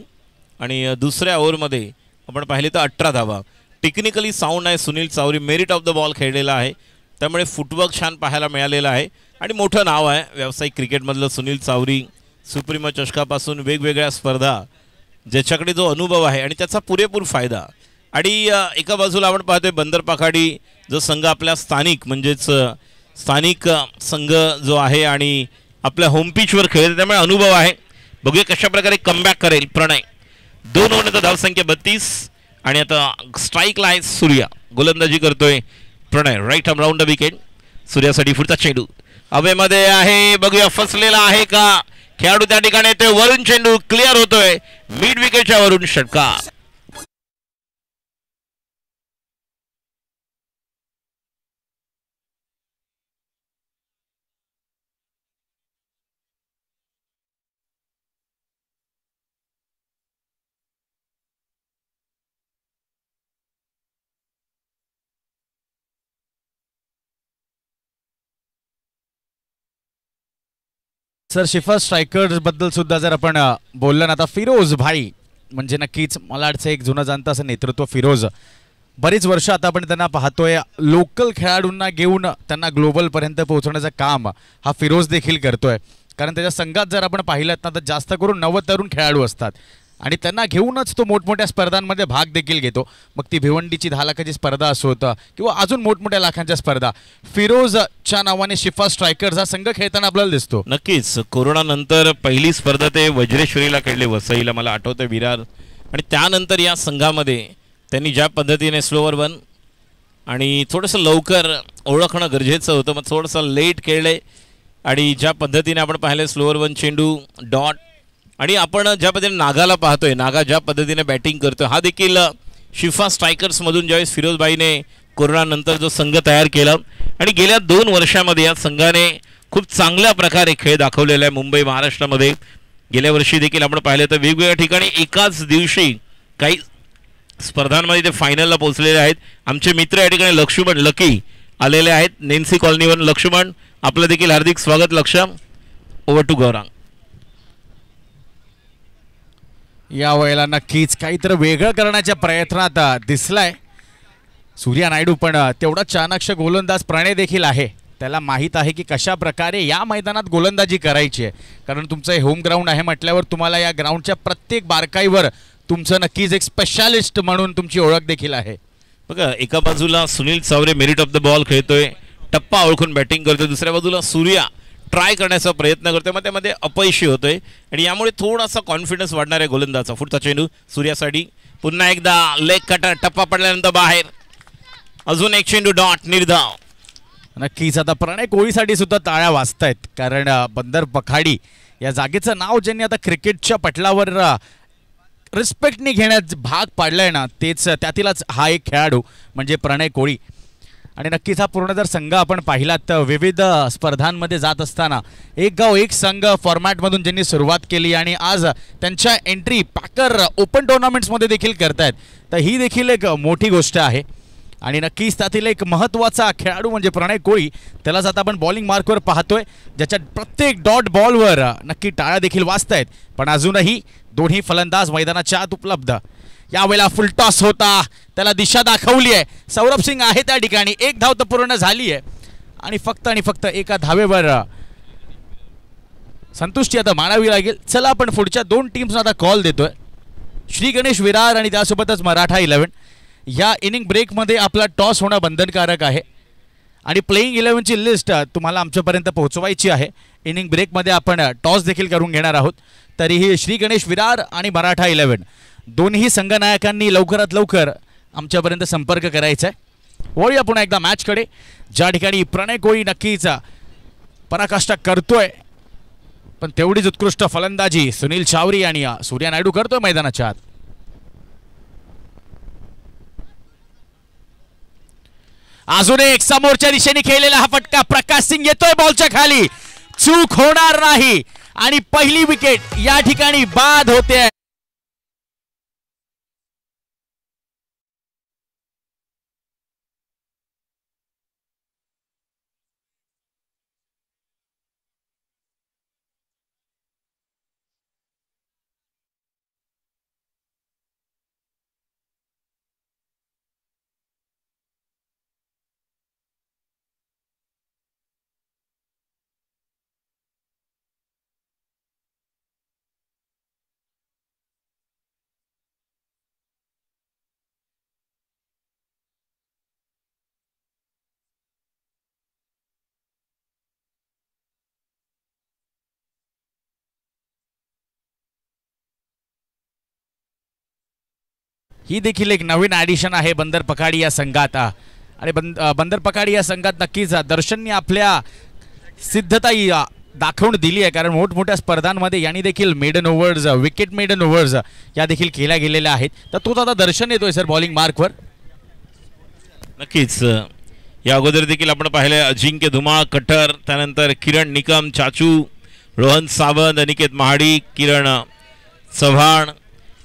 आणि दुसऱ्या ओव्हरमध्ये आपण पाहिले तर 18 धावा. टेक्निकली साऊंड आहे Sunil Chawri, merit of the ball खेळलेला आहे, त्यामुळे फुटवर्क छान पाहायला मिळालेलं आहे आणि मोठं नाव आहे व्यावसायिक क्रिकेटमधलं सुनील चावरी. सुप्रीमो चषकापासून वेगवेगळ्या स्पर्धा, ज्याच्याकडे जो अनुभव आहे आणि त्याचा पुरेपूर फायदा. आणि एका बाजूला आपण पाहतोय बंदर पखाडी जो संघ आपल्या स्थानिक म्हणजेच स्थानिक संघ जो आहे आणि आपल्या होम पिचवर खेळतो, त्यामुळे अनुभव आहे. बघूया कशा प्रकारे कमबॅक करेल प्रणय. 2 ओव्हरनंतर धावसंख्या 32 आणि आता स्ट्राईकला आहे सूर्या, गोलंदाजी करतोय Pranay. Right arm round the wicket सूर्यासाठी. पुढचा चेंडू हवेमध्ये आहे, बघूया फसलेला आहे का खेळाडू त्या ठिकाणी. ते वरून चेंडू क्लिअर होतोय मिड विकेटच्या वरून, षटकार. सर शिफा स्ट्रायकर्स बद्दल सुद्धा जर आपण बोललं ना, आता फिरोज भाई म्हणजे नक्कीच मला वाटतं एक जुनं जाणतं असं नेतृत्व. फिरोज बरीच वर्ष आता आपण त्यांना पाहतोय, लोकल खेळाडूंना घेऊन त्यांना ग्लोबलपर्यंत पोहोचवण्याचं काम हा फिरोज देखील करतोय. कारण त्याच्या संघात जर आपण पाहिलं ना तर जास्त करून 90 तरुण खेळाडू असतात आणि त्यांना घेऊनच तो मोठमोठ्या स्पर्धांमध्ये भाग देखील घेतो. मग ती भिवंडीची 10 लाखाची स्पर्धा असोत किंवा अजून मोठमोठ्या लाखांच्या स्पर्धा, फिरोजच्या नावाने शिफा स्ट्रायकर्स हा संघ खेळताना आपल्याला दिसतो. नक्कीच कोरोना नंतर पहिली स्पर्धा ते वज्रेश्वरीला खेळले, वसईला मला आठवतं विरार. आणि त्यानंतर या संघामध्ये त्यांनी ज्या पद्धतीने स्लोवर वन आणि थोडंसं लवकर ओळखणं गरजेचं होतं, मग थोडंसं लेट खेळले आणि ज्या पद्धतीने आपण पाहिले स्लोवर वन चेंडू डॉट. आणि आपण ज्या पद्धतीने नागाला पाहतोय, नागा ज्या पद्धतीने बॅटिंग करतोय, हा देखील शिफा स्ट्रायकर्समधून ज्यावेळेस फिरोजबाईने कोरोनानंतर जो संघ तयार केला आणि गेल्या 2 वर्षामध्ये या संघाने खूप चांगल्या प्रकारे खेळ दाखवलेला आहे मुंबई महाराष्ट्रामध्ये. गेल्या वर्षी देखील आपण पाहिलं तर वेगवेगळ्या ठिकाणी एकाच दिवशी काही स्पर्धांमध्ये ते फायनलला पोहोचलेले आहेत. आमचे मित्र या ठिकाणी लक्ष्मण लकी आलेले आहेत नेन्सी कॉलनीवर. लक्ष्मण आपलं देखील हार्दिक स्वागत. लक्ष ओव्हर टू गौरांग. या वेळेला नक्कीच काहीतरी वेगळं करण्याच्या प्रयत्नात दिसलाय सूर्या नायडू, पण तेवढा चाणक्ष गोलंदाज प्रणय देखील आहे. त्याला माहीत आहे की कशा प्रकारे या मैदानात गोलंदाजी करायची आहे. कारण तुमचं हे होम ग्राउंड आहे म्हटल्यावर तुम्हाला या ग्राउंडच्या प्रत्येक बारकाईवर तुमचं नक्कीच एक स्पेशालिस्ट म्हणून तुमची ओळख देखील आहे. बघा एका बाजूला Sunil Chaware merit of the ball खेळतोय, टप्पा ओळखून बॅटिंग करतोय, दुसऱ्या बाजूला सूर्या ट्राय करण्याचा प्रयत्न करतोय, मग त्यामध्ये अपयशी होतोय आणि यामुळे थोडासा कॉन्फिडन्स वाढणार आहे गोलंदाजाचा. पुढचा चेंडू सूर्यासाठी, पुन्हा एकदा लेग कटर, टप्पा पडल्यानंतर बाहेर, अजून एक चेंडू डॉट, निर्धाव. नक्कीच आता प्रणय कोळीसाठी सुद्धा टाळ्या वाजतायत, कारण बंदर पखाडी या जागेचं नाव ज्यांनी आता क्रिकेटच्या पटलावर रिस्पेक्टने घेण्यात भाग पाडलाय ना, तेच त्यातीलच हा एक खेळाडू म्हणजे प्रणय कोळी. आणि नक्कीच हा पूर्ण जर संघ आपण पाहिलात तर विविध स्पर्धांमध्ये जात असताना एक गाव एक संघ फॉर्मॅटमधून ज्यांनी सुरुवात केली आणि आज त्यांच्या एंट्री पॅकर ओपन टुर्नामेंट्समध्ये देखील करतायत, तर ही देखील एक मोठी गोष्ट आहे. आणि नक्कीच त्यातील एक महत्त्वाचा खेळाडू म्हणजे प्रणय कोळी, त्यालाच आता आपण बॉलिंग मार्कवर पाहतोय, ज्याच्या प्रत्येक डॉट बॉलवर नक्की टाळ्या देखील वाजतायत. पण अजूनही दोन्ही फलंदाज मैदानाच्या आत उपलब्ध. यावेळेला फुल टॉस होता, त्याला दिशा दाखवली आहे, सौरभ सिंग आहे त्या ठिकाणी, एक धाव तर पूर्ण झाली आहे आणि फक्त एका धावेवर संतुष्टी आता मानावी लागेल. चला आपण पुढच्या दोन टीम्सना आता कॉल देतोय, श्री गणेश विरार आणि त्यासोबतच मराठा 11. या इनिंग ब्रेकमध्ये आपला टॉस होणं बंधनकारक आहे आणि प्लेइंग 11ची लिस्ट तुम्हाला आमच्यापर्यंत पोहोचवायची आहे. इनिंग ब्रेकमध्ये आपण टॉस देखील करून घेणार आहोत. तरीही श्री गणेश विरार आणि मराठा 11 दोन्ही संघनायकांनी लवकरात लवकर आमच्यापर्यंत संपर्क करायचा आहे. वळूया पुन्हा एकदा मॅचकडे, ज्या ठिकाणी प्रणय कोळी नक्कीच पराकाष्ठा करतोय, पण तेवढीच उत्कृष्ट फलंदाजी सुनील चावरी आणि सूर्या नायडू करतोय मैदानाच्या आत. अजून एक समोरच्या दिशेने खेळलेला हा फटका, प्रकाश सिंग येतोय बॉलच्या खाली, चूक होणार नाही आणि पहिली विकेट या ठिकाणी बाद होते. ही देखील एक नवीन ॲडिशन आहे बंदर पखाडी या संघात. आणि बंदर पखाडी या संघात नक्कीच दर्शनने आपल्या सिद्धता दाखवून दिली आहे, कारण मोठमोठ्या स्पर्धांमध्ये यांनी देखील maiden overs, wicket maiden overs या देखील केल्या गेलेल्या आहेत. तर तोच आता दर्शन येतोय सर बॉलिंग मार्कवर. नक्कीच या अगोदर देखील आपण पाहिले अजिंक्य धुमाळ, कटर, त्यानंतर किरण निकम, चाचू, रोहन सावंत, अनिकेत महाडी, किरण चव्हाण,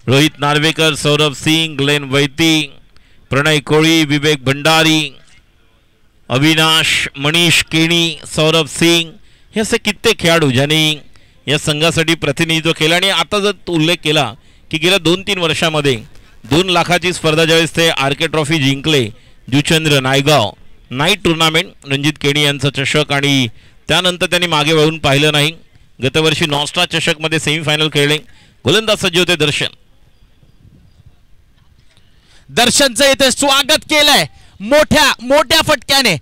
रोहित नार्वेकर, सौरभ सिंग, ग्लेन वैती, प्रणय कोळी, विवेक भंडारी, अविनाश, मनीष केणी, सौरभ सिंग, हे असे कित्येक खेळाडू ज्यांनी या संघासाठी प्रतिनिधित्व केलं. आणि आता जर तू उल्लेख केला की गेल्या 2-3 वर्षामध्ये 2 लाखाची स्पर्धा ज्यावेळेस ते आर.के. ट्रॉफी जिंकले, जुचंद्र नायगाव नाईट टुर्नामेंट, रणजित केणी यांचा चषक, आणि त्यानंतर त्यांनी मागे वळून पाहिलं नाही. गतवर्षी नॉस्टा चषकमध्ये सेमीफायनल खेळले. गोलंदाज सज्ज होते दर्शन. दर्शनचं इथे स्वागत केलंय मोठ्या फटक्याने,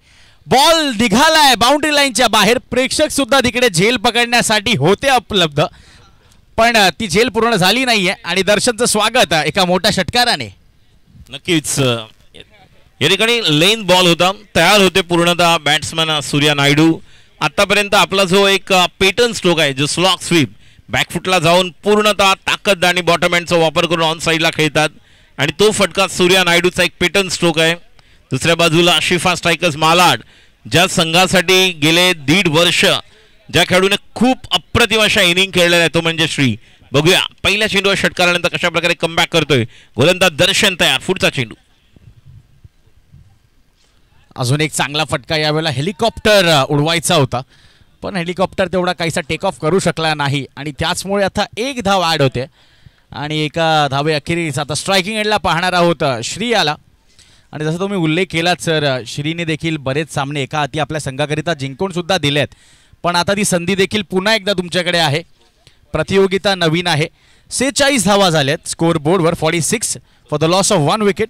बॉल निघालाय बाउंड्री लाईनच्या बाहेर. प्रेक्षक सुद्धा तिकडे झेल पकडण्यासाठी होते उपलब्ध, पण ती झेल पूर्ण झाली नाहीये आणि दर्शनचं स्वागत एका मोठ्या षटकाराने. नक्कीच या ठिकाणी लेन बॉल होता, तयार होते पूर्णतः बॅट्समॅन सूर्या नायडू. आतापर्यंत आपला जो एक पेटर्न स्ट्रोक आहे, जो स्लॉक स्वीप, बॅकफुटला जाऊन पूर्णतः ताकद आणि बॉटम हँडचा वापर करून ऑन साईडला खेळतात, आणि तो फटका सूर्या नायडूचा एक पेटर्न स्ट्रोक आहे. दुसऱ्या बाजूला शिफा स्ट्रायकर्स मालाड, ज्या संघासाठी गेले 1.5 वर्ष ज्या खेळाडूने खूप अप्रतिम अशा इनिंग खेळलेल्या आहे, तो म्हणजे श्री. बघूया पहिल्या चेंडूवर षटकारानंतर कशा प्रकारे कमबॅक करतोय गोलंदाज दर्शन. तयार, पुढचा चेंडू. अजून एक चांगला फटका, यावेळेला हेलिकॉप्टर उडवायचा होता, पण हेलिकॉप्टर तेवढा काहीसा टेक ऑफ करू शकला नाही आणि त्याचमुळे आता एक धाव ॲड होते आणि एका धावे अखेरीस आता स्ट्रायकिंग एंडला पाहणार आहोत श्री आला. आणि जसं तुम्ही उल्लेख केलात सर, श्रीने देखील बरेच सामने एका हाती आपल्या संघाकरिता जिंकून सुद्धा दिले आहेत, पण आता ती संधी देखील पुन्हा एकदा तुमच्याकडे आहे. प्रतियोगिता नवीन आहे. 46 धावा झाल्यात स्कोअर बोर्डवर, 46 for the loss of 1 wicket.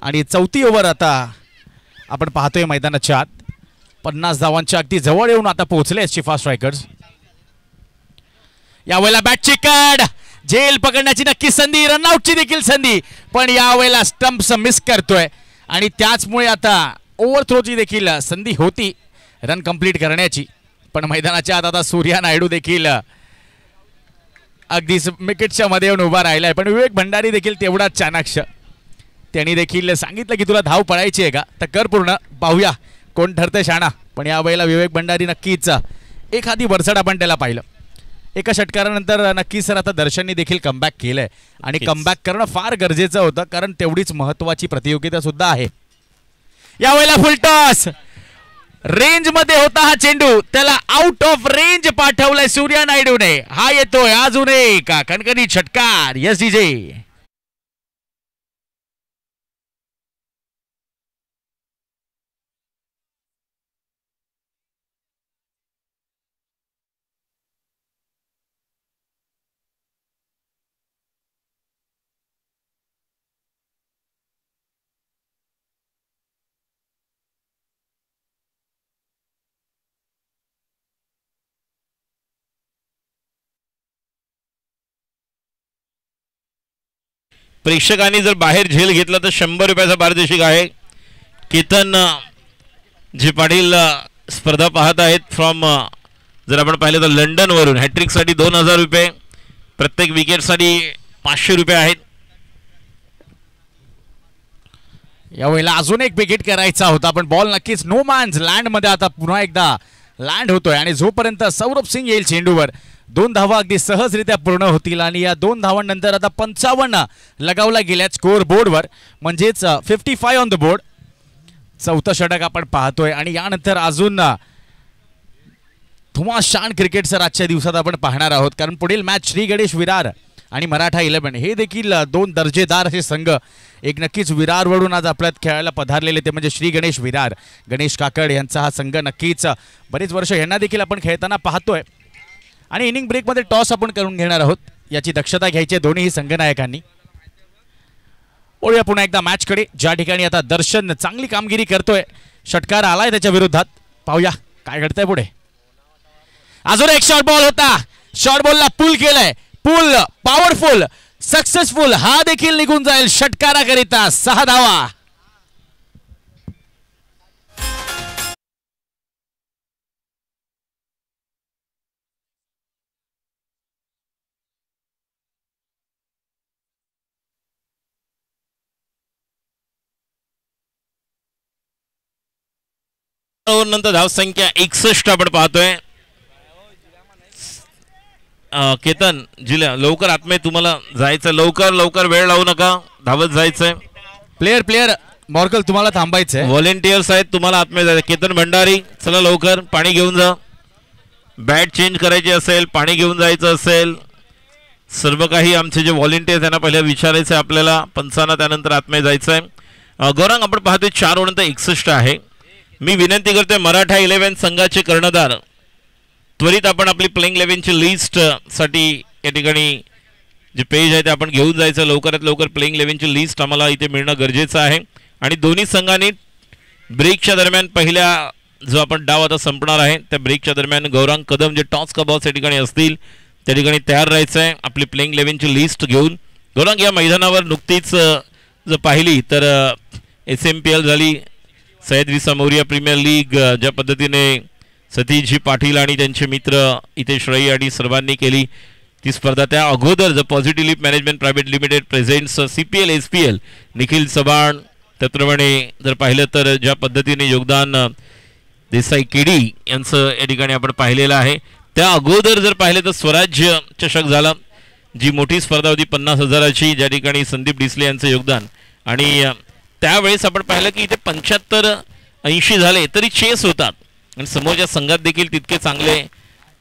आणि चौथी ओव्हर आता आपण पाहतोय मैदानाच्या आत. 50 धावांच्या अगदी जवळ येऊन आता पोहोचले शिफा स्ट्रायकर्स. यावेळेला बॅट चिकट, झेल पकडण्याची नक्की संधी, रनआउटची देखील संधी, पण यावेळेला स्टंप्स मिस करतोय आणि त्याचमुळे आता ओव्हरथ्रोची देखील संधी होती रन कंप्लीट करण्याची, पण मैदानाच्या आत आता सूर्या नायडू देखील अगदी विकेटच्या मध्ये येऊन उभा राहिलाय. पण विवेक भंडारी देखील तेवढाच चाणाक्ष, त्यांनी देखील सांगितलं की तुला धाव पडायची आहे का तर कर पूर्ण, पाहूया कोण ठरते शाणा. पण यावेळेला विवेक भंडारी नक्कीच एखादी वरचढ आपण त्याला पाहिलं. एका षटकारानंतर नक्कीच सर आता दर्शनने देखील कमबॅक केलंय आणि कमबॅक करणं फार गरजेचं होतं, कारण तेवढीच महत्वाची प्रतियोगिता सुद्धा आहे. यावेळेला फुल टॉस, रेंज मध्ये होता हा चेंडू, त्याला आउट ऑफ रेंज पाठवलाय सूर्या नायडूने. हा येतोय अजून एक कणकणी षटकार. Yes DJ. प्रेक्षकांनी जर बाहेर झेल घेतला तर 100 रुपयाचा पारितोषिक आहे. केतन जे पाटील स्पर्धा पाहत आहेत फ्रॉम, जर आपण पाहिलं तर लंडन वरून, हॅट्रिकसाठी 2000 रुपये, प्रत्येक विकेटसाठी 500 रुपये आहेत. यावेळेला अजून एक विकेट करायचा होता, पण बॉल नक्कीच नो मॅन्स लँड मध्ये आता पुन्हा एकदा लँड होतोय आणि जोपर्यंत सौरभ सिंग येईल चेंडूवर 2 धावा अगदी सहजरित्या पूर्ण होतील आणि या 2 धावांनंतर आता 55 लगावला गेल्या स्कोअर बोर्डवर, म्हणजेच 55 ऑन द बोर्ड. चौथं षटक आपण पाहतोय आणि यानंतर अजून धुमाशान क्रिकेट सर आजच्या दिवसात आपण पाहणार आहोत, कारण पुढील मॅच श्री गणेश विरार आणि मराठा 11 हे देखील 2 दर्जेदार असे संघ एक नक्कीच विरारवरून आज आपल्यात खेळायला पधारलेले, ते म्हणजे श्री गणेश विरार. गणेश काकड यांचा हा संघ नक्कीच बरेच वर्ष यांना देखील आपण खेळताना पाहतोय आणि इनिंग ब्रेकमध्ये टॉस आपण करून घेणार आहोत, याची दक्षता घ्यायची दोन्ही संघनायकांनी. ओळूया पुन्हा एकदा मॅचकडे, ज्या ठिकाणी आता दर्शन चांगली कामगिरी करतोय, षटकार आलाय त्याच्या विरोधात. पाहूया काय घडतंय पुढे. अजून एक शॉर्ट बॉल होता, शॉर्ट बॉलला पुल केलंय, पुल पॉवरफुल सक्सेसफुल, हा देखील निघून जाईल षटकाराकरिता. 6 धावा. नंतर धावसंख्या 61 आपण पाहतोय. केतन जिल्हा लवकर आत्मे, तुम्हाला जायचं, लवकर लवकर वेळ लावू नका, धावत जायचंय. प्लेयर मॉर्कल तुम्हाला थांबायचंय, व्हॉलेंटियर्स आहेत, तुम्हाला आत्मे जायचं. केतन भंडारी चला लवकर, पाणी घेऊन जा, बॅट चेंज करायची असेल, पाणी घेऊन जायचं असेल, सर्व काही आमचे जे व्हॉलेंटियर्स त्यांना पहिल्या विचारायचं आहे आपल्याला, पंचांना त्यानंतर आत्मे जायचंय. गौरांग आपण पाहतोय 4 ओव्हर 61 आहे. मी विनंती करतोय मराठा 11 संघाचे कर्णधार त्वरित आपण आपली प्लेइंग 11ची लिस्ट साठी या ठिकाणी जे पेज आहे ते आपण घेऊन जायचं. लवकरात लवकर प्लेइंग 11ची लिस्ट आम्हाला इथे मिळणं गरजेचं आहे. आणि दोन्ही संघांनी ब्रेकच्या दरम्यान पहिल्या जो आपण डाव आता संपणार आहे त्या ब्रेकच्या दरम्यान गौरांग कदम जे टॉस का बॉस या ठिकाणी असतील त्या ठिकाणी तयार राहायचं आहे आपली प्लेइंग 11ची लिस्ट घेऊन. गौरांग या मैदानावर नुकतीच जर पाहिली तर SMPL झाली, सय्यद विसा मोरिया प्रीमियर लीग, ज्या पद्धतीने सतीशजी पाटील आणि त्यांचे मित्र इतेश रई आणि सर्वांनी केली ती स्पर्धा, त्या अगोदर the positive leap management private limited presents CPL SPL Nikhil Chavan, त्याप्रमाणे जर पाहिलं तर ज्या पद्धतीने योगदान देसाई केडी यांचं या ठिकाणी आपण पाहिलेलं आहे. त्या अगोदर जर पाहिलं तर स्वराज्य चषक झाला, जी मोठी स्पर्धा होती 50,000ची, ज्या ठिकाणी संदीप डिसले यांचं योगदान. आणि त्यावेळेस आपण पाहिलं की इथे 75-80 झाले तरी चेस होतात आणि समोरच्या संघात देखील तितके चांगले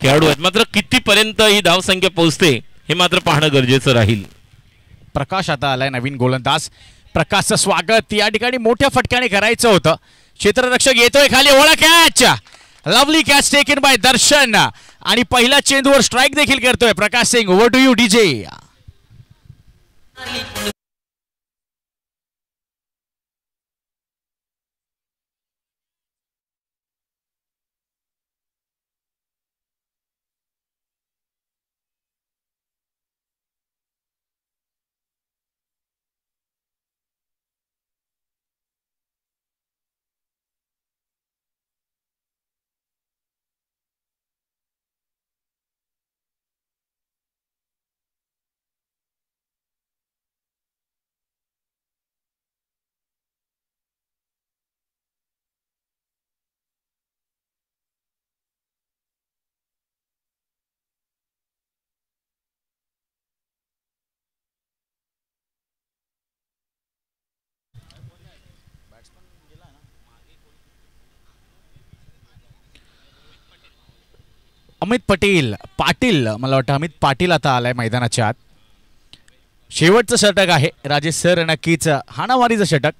खेळाडू आहेत. मात्र कितीपर्यंत ही धावसंख्या पोहोचते हे मात्र पाहणं गरजेचं राहील. प्रकाश आता आलाय नवीन गोलंदाज, प्रकाशचं स्वागत या ठिकाणी मोठ्या फटक्याने करायचं होतं. क्षेत्ररक्षक येतोय खाली, ओळा catch, lovely catch taken by Darshan आणि पहिल्या चेंडूवर स्ट्राइक देखील करतोय Prakash Singh. Over to you DJ. Amit Patil मला वाटतं अमित पाटील आता आलाय मैदानाच्या आत. शेवटचं षटक आहे राजेश सर, नक्कीच हाणामारीचं षटक.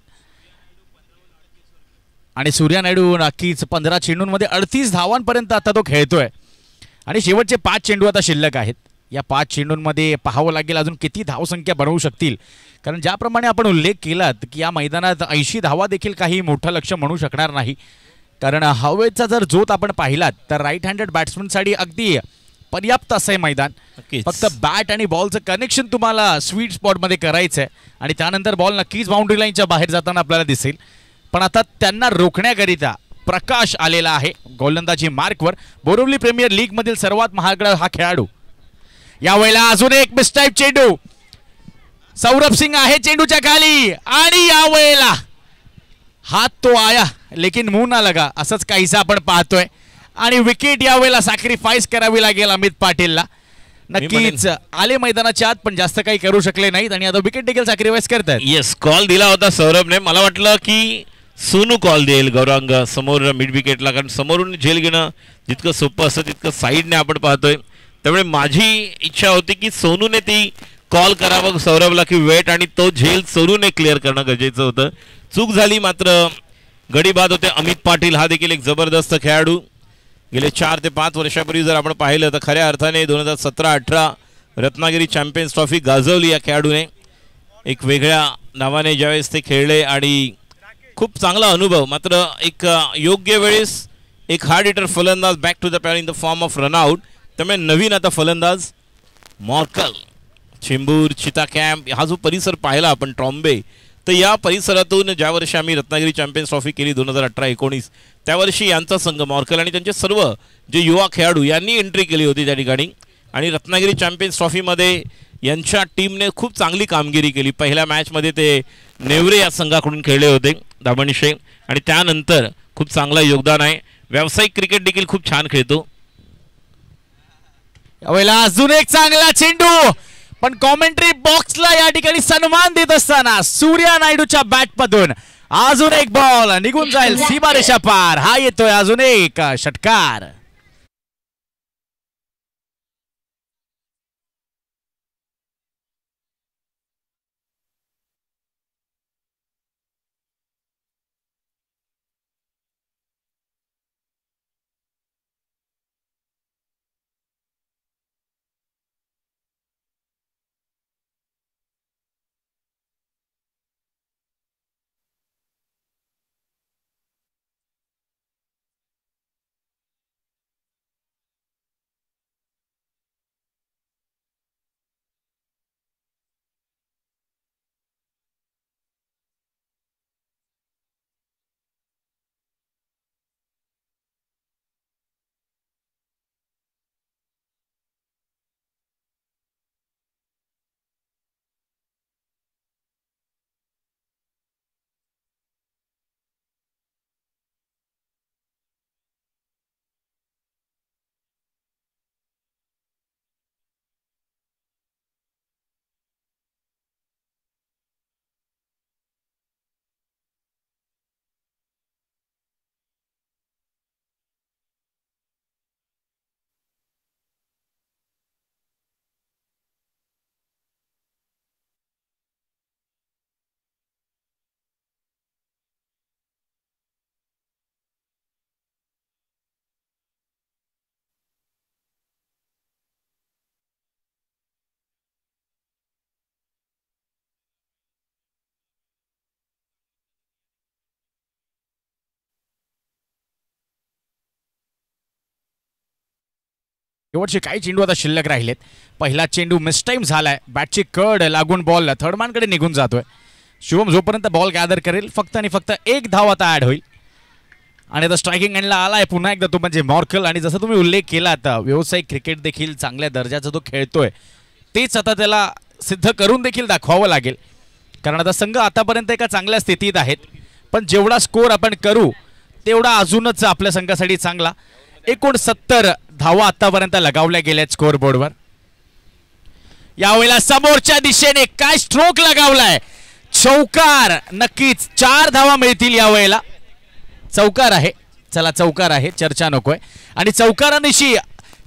आणि सूर्या नायडू नक्कीच 15 चेंडूंमध्ये 38 धावांपर्यंत आता तो खेळतोय. आणि शेवटचे 5 चेंडू आता शिल्लक आहेत. या 5 चेंडूंमध्ये पाहावं लागेल अजून किती धावसंख्या बनवू शकतील, कारण ज्याप्रमाणे आपण उल्लेख केलात की या मैदानात 80 धावा देखील काही मोठं लक्ष म्हणू शकणार नाही. कारण हवेचा जर जोत आपण पाहिलात तर राईट हँडेड बॅट्समनसाठी अगदी पर्याप्त असं आहे मैदान. फक्त बॅट आणि बॉलचं कनेक्शन तुम्हाला स्वीट स्पॉटमध्ये करायचं आहे आणि त्यानंतर बॉल नक्कीच बाउंड्री लाईनच्या बाहेर जाताना आपल्याला दिसेल. पण आता त्यांना रोखण्याकरिता प्रकाश आलेला आहे गोलंदाजी मार्कवर. बोरिवली प्रीमियर लीग मधील सर्वात महागड हा खेळाडू. यावेळेला अजून एक मिसटाईप चेंडू. सौरभ सिंग आहे चेंडूच्या खाली आणि यावेळेला हात तो आया लेकिन मुंह ना लगा असंच काहीसा आपण पाहतोय. आणि विकेट यावेळेला सॅक्रिफाईस करावी लागेल अमित पाटीलला. नक्कीच आले मैदानाच्या आत पण जास्त काही करू शकले नाहीत आणि आता विकेट देखील सॅक्रिफाईस करतात. येस, कॉल दिला होता सौरभने. मला वाटलं की सोनू कॉल देईल गौरांग समोर मिड विकेटला, कारण समोरून झेल घेणं जितकं सोपं असतं तितकं साईडने आपण पाहतोय. त्यामुळे माझी इच्छा होती की सोनूने ती कॉल करावं सौरभला की वेट, आणि तो झेल सोनूने क्लिअर करणं गरजेचं होतं. चूक झाली, मात्र गडी बाद होते. अमित पाटील हा देखील एक जबरदस्त खेळाडू. गेले 4 ते 5 वर्षापूर्वी जर आपण पाहिलं तर खऱ्या अर्थाने 2017-18 रत्नागिरी चॅम्पियन्स ट्रॉफी गाजवली या खेळाडूने. एक वेगळ्या नावाने ज्यावेळेस ते खेळले आणि खूप चांगला अनुभव. मात्र एक योग्य वेळेस एक हार्ड हिटर फलंदाज back to the pad in the form of run out. त्यामुळे नवीन आता फलंदाज मॉर्कल. चेंबूर, चिता कॅम्प हा जो परिसर पाहिला आपण ट्रॉम्बे, तर या परिसरातून ज्या वर्षी आम्ही रत्नागिरी चॅम्पियन्स ट्रॉफी केली 2018-19 त्यावर्षी यांचा संघ मॉर्कल आणि त्यांचे सर्व जे युवा खेळाडू यांनी एंट्री केली होती त्या ठिकाणी. आणि रत्नागिरी चॅम्पियन्स ट्रॉफीमध्ये यांच्या टीमने खूप चांगली कामगिरी केली. पहिल्या मॅचमध्ये ते नेवरे या संघाकडून खेळले होते दामणशे, आणि त्यानंतर खूप चांगलं योगदान आहे. व्यावसायिक क्रिकेट देखील खूप छान खेळतो. यावेळेला अजून एक चांगला चेंडू, पण कॉमेंट्री बॉक्सला या ठिकाणी सन्मान देत असताना सूर्या नायडूच्या बॅटमधून अजून एक बॉल निघून जाईल सीमारेषा पार. हा येतोय अजून एक षटकार. शेवटचे काही चेंडू आता शिल्लक राहिलेत. पहिला चेंडू मिसटाईम झालाय, बॅटची कड लागून बॉल थर्डमॅनकडे निघून जातोय. शुभम जोपर्यंत बॉल गॅदर करेल फक्त आणि फक्त एक धाव आता ऍड होईल. आणि आता स्ट्रायकिंग एंडला आलाय पुन्हा एकदा तो म्हणजे मॉर्कल. आणि जसं तुम्ही उल्लेख केला आता व्यावसायिक क्रिकेट देखील चांगल्या दर्जाचा तो खेळतोय, तेच आता त्याला सिद्ध करून देखील दाखवावं लागेल. कारण आता संघ आतापर्यंत एका चांगल्या स्थितीत आहेत, पण जेवढा स्कोर आपण करू तेवढा अजूनच आपल्या संघासाठी चांगला. 69 धावा आतापर्यंत लगावल्या गेल्यात स्कोर बोर्डवर. यावेळेला समोरच्या दिशेने काय स्ट्रोक लगावलाय, चौकार. नक्कीच 4 धावा मिळतील यावेळेला. चौकार आहे, चला चौकार आहे, चर्चा नकोय. आणि चौकारानिशी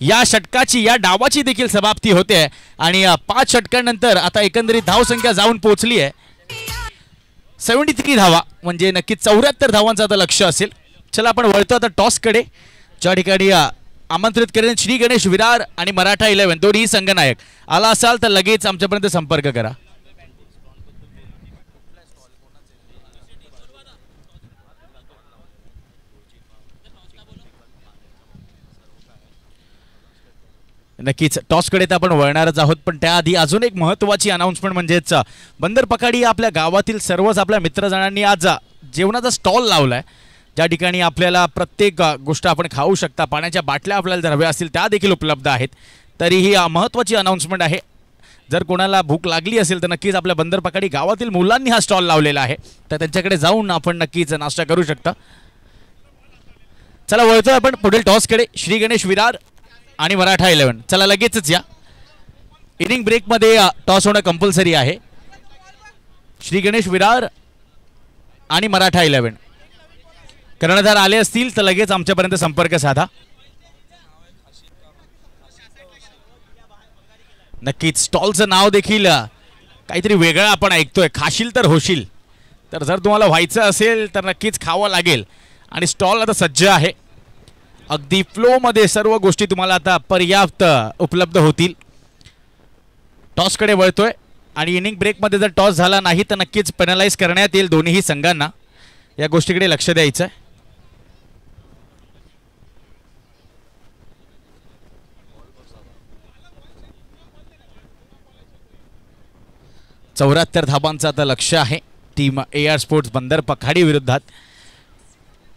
या षटकाची या डावाची देखील समाप्ती होते आणि 5 षटकांनंतर आता एकंदरीत धावसंख्या जाऊन पोहोचली आहे 73 धावा, म्हणजे नक्की 74 धावांचं आता लक्ष असेल. चला आपण वळतो आता टॉसकडे, ज्या ठिकाणी आमंत्रित करेन श्री गणेश विरार आणि मराठा 11 दोन्ही संघनायक. आला असाल तर लगेच आमच्यापर्यंत संपर्क करा. नक्कीच टॉसकडे तर आपण वळणारच आहोत, पण त्याआधी अजून एक महत्त्वाची अनाउन्समेंट म्हणजेच बंदर पकाडी आपल्या गावातील सर्वच आपल्या मित्रजणांनी आज जेवणाचा स्टॉल लावला आहे, ज्या ठिकाणी आपल्याला प्रत्येक गोष्ट आपण खाऊ शकता. पाण्याच्या बाटल्या आपल्याला जर हव्या असतील त्या देखील उपलब्ध आहेत. तरीही महत्त्वाची अनाउन्समेंट आहे, जर कोणाला भूक लागली असेल तर नक्कीच आपल्या बंदर पकाडी गावातील मुलांनी हा स्टॉल लावलेला आहे, तर त्यांच्याकडे जाऊन आपण नक्कीच नाश्ता करू शकता. चला वळतोय आपण पुढील टॉसकडे, श्री गणेश विरार आणि मराठा 11. चला लगेचच या. इनिंग ब्रेकमध्ये टॉस होणं कंपल्सरी आहे. श्री गणेश विरार आणि मराठा 11 कर्णधार आले असतील तर लगेच आमच्यापर्यंत संपर्क साधा. नक्कीच स्टॉलचं नाव देखील काहीतरी वेगळं आपण ऐकतोय, खाशील तर होशील. तर जर तुम्हाला व्हायचं असेल तर नक्कीच खावं लागेल. आणि स्टॉल आता सज्ज आहे, अगदी फ्लोमध्ये सर्व गोष्टी तुम्हाला आता पर्याप्त उपलब्ध होतील. टॉसकडे वळतोय आणि इनिंग ब्रेकमध्ये जर टॉस झाला नाही तर नक्कीच पेनलाइज करण्यात येईल दोन्ही संघांना. या गोष्टीकडे लक्ष द्यायचं आहे. 74 धाबांचं आता लक्ष आहे टीम AR स्पोर्ट्स बंदर पखाडी विरुद्धात.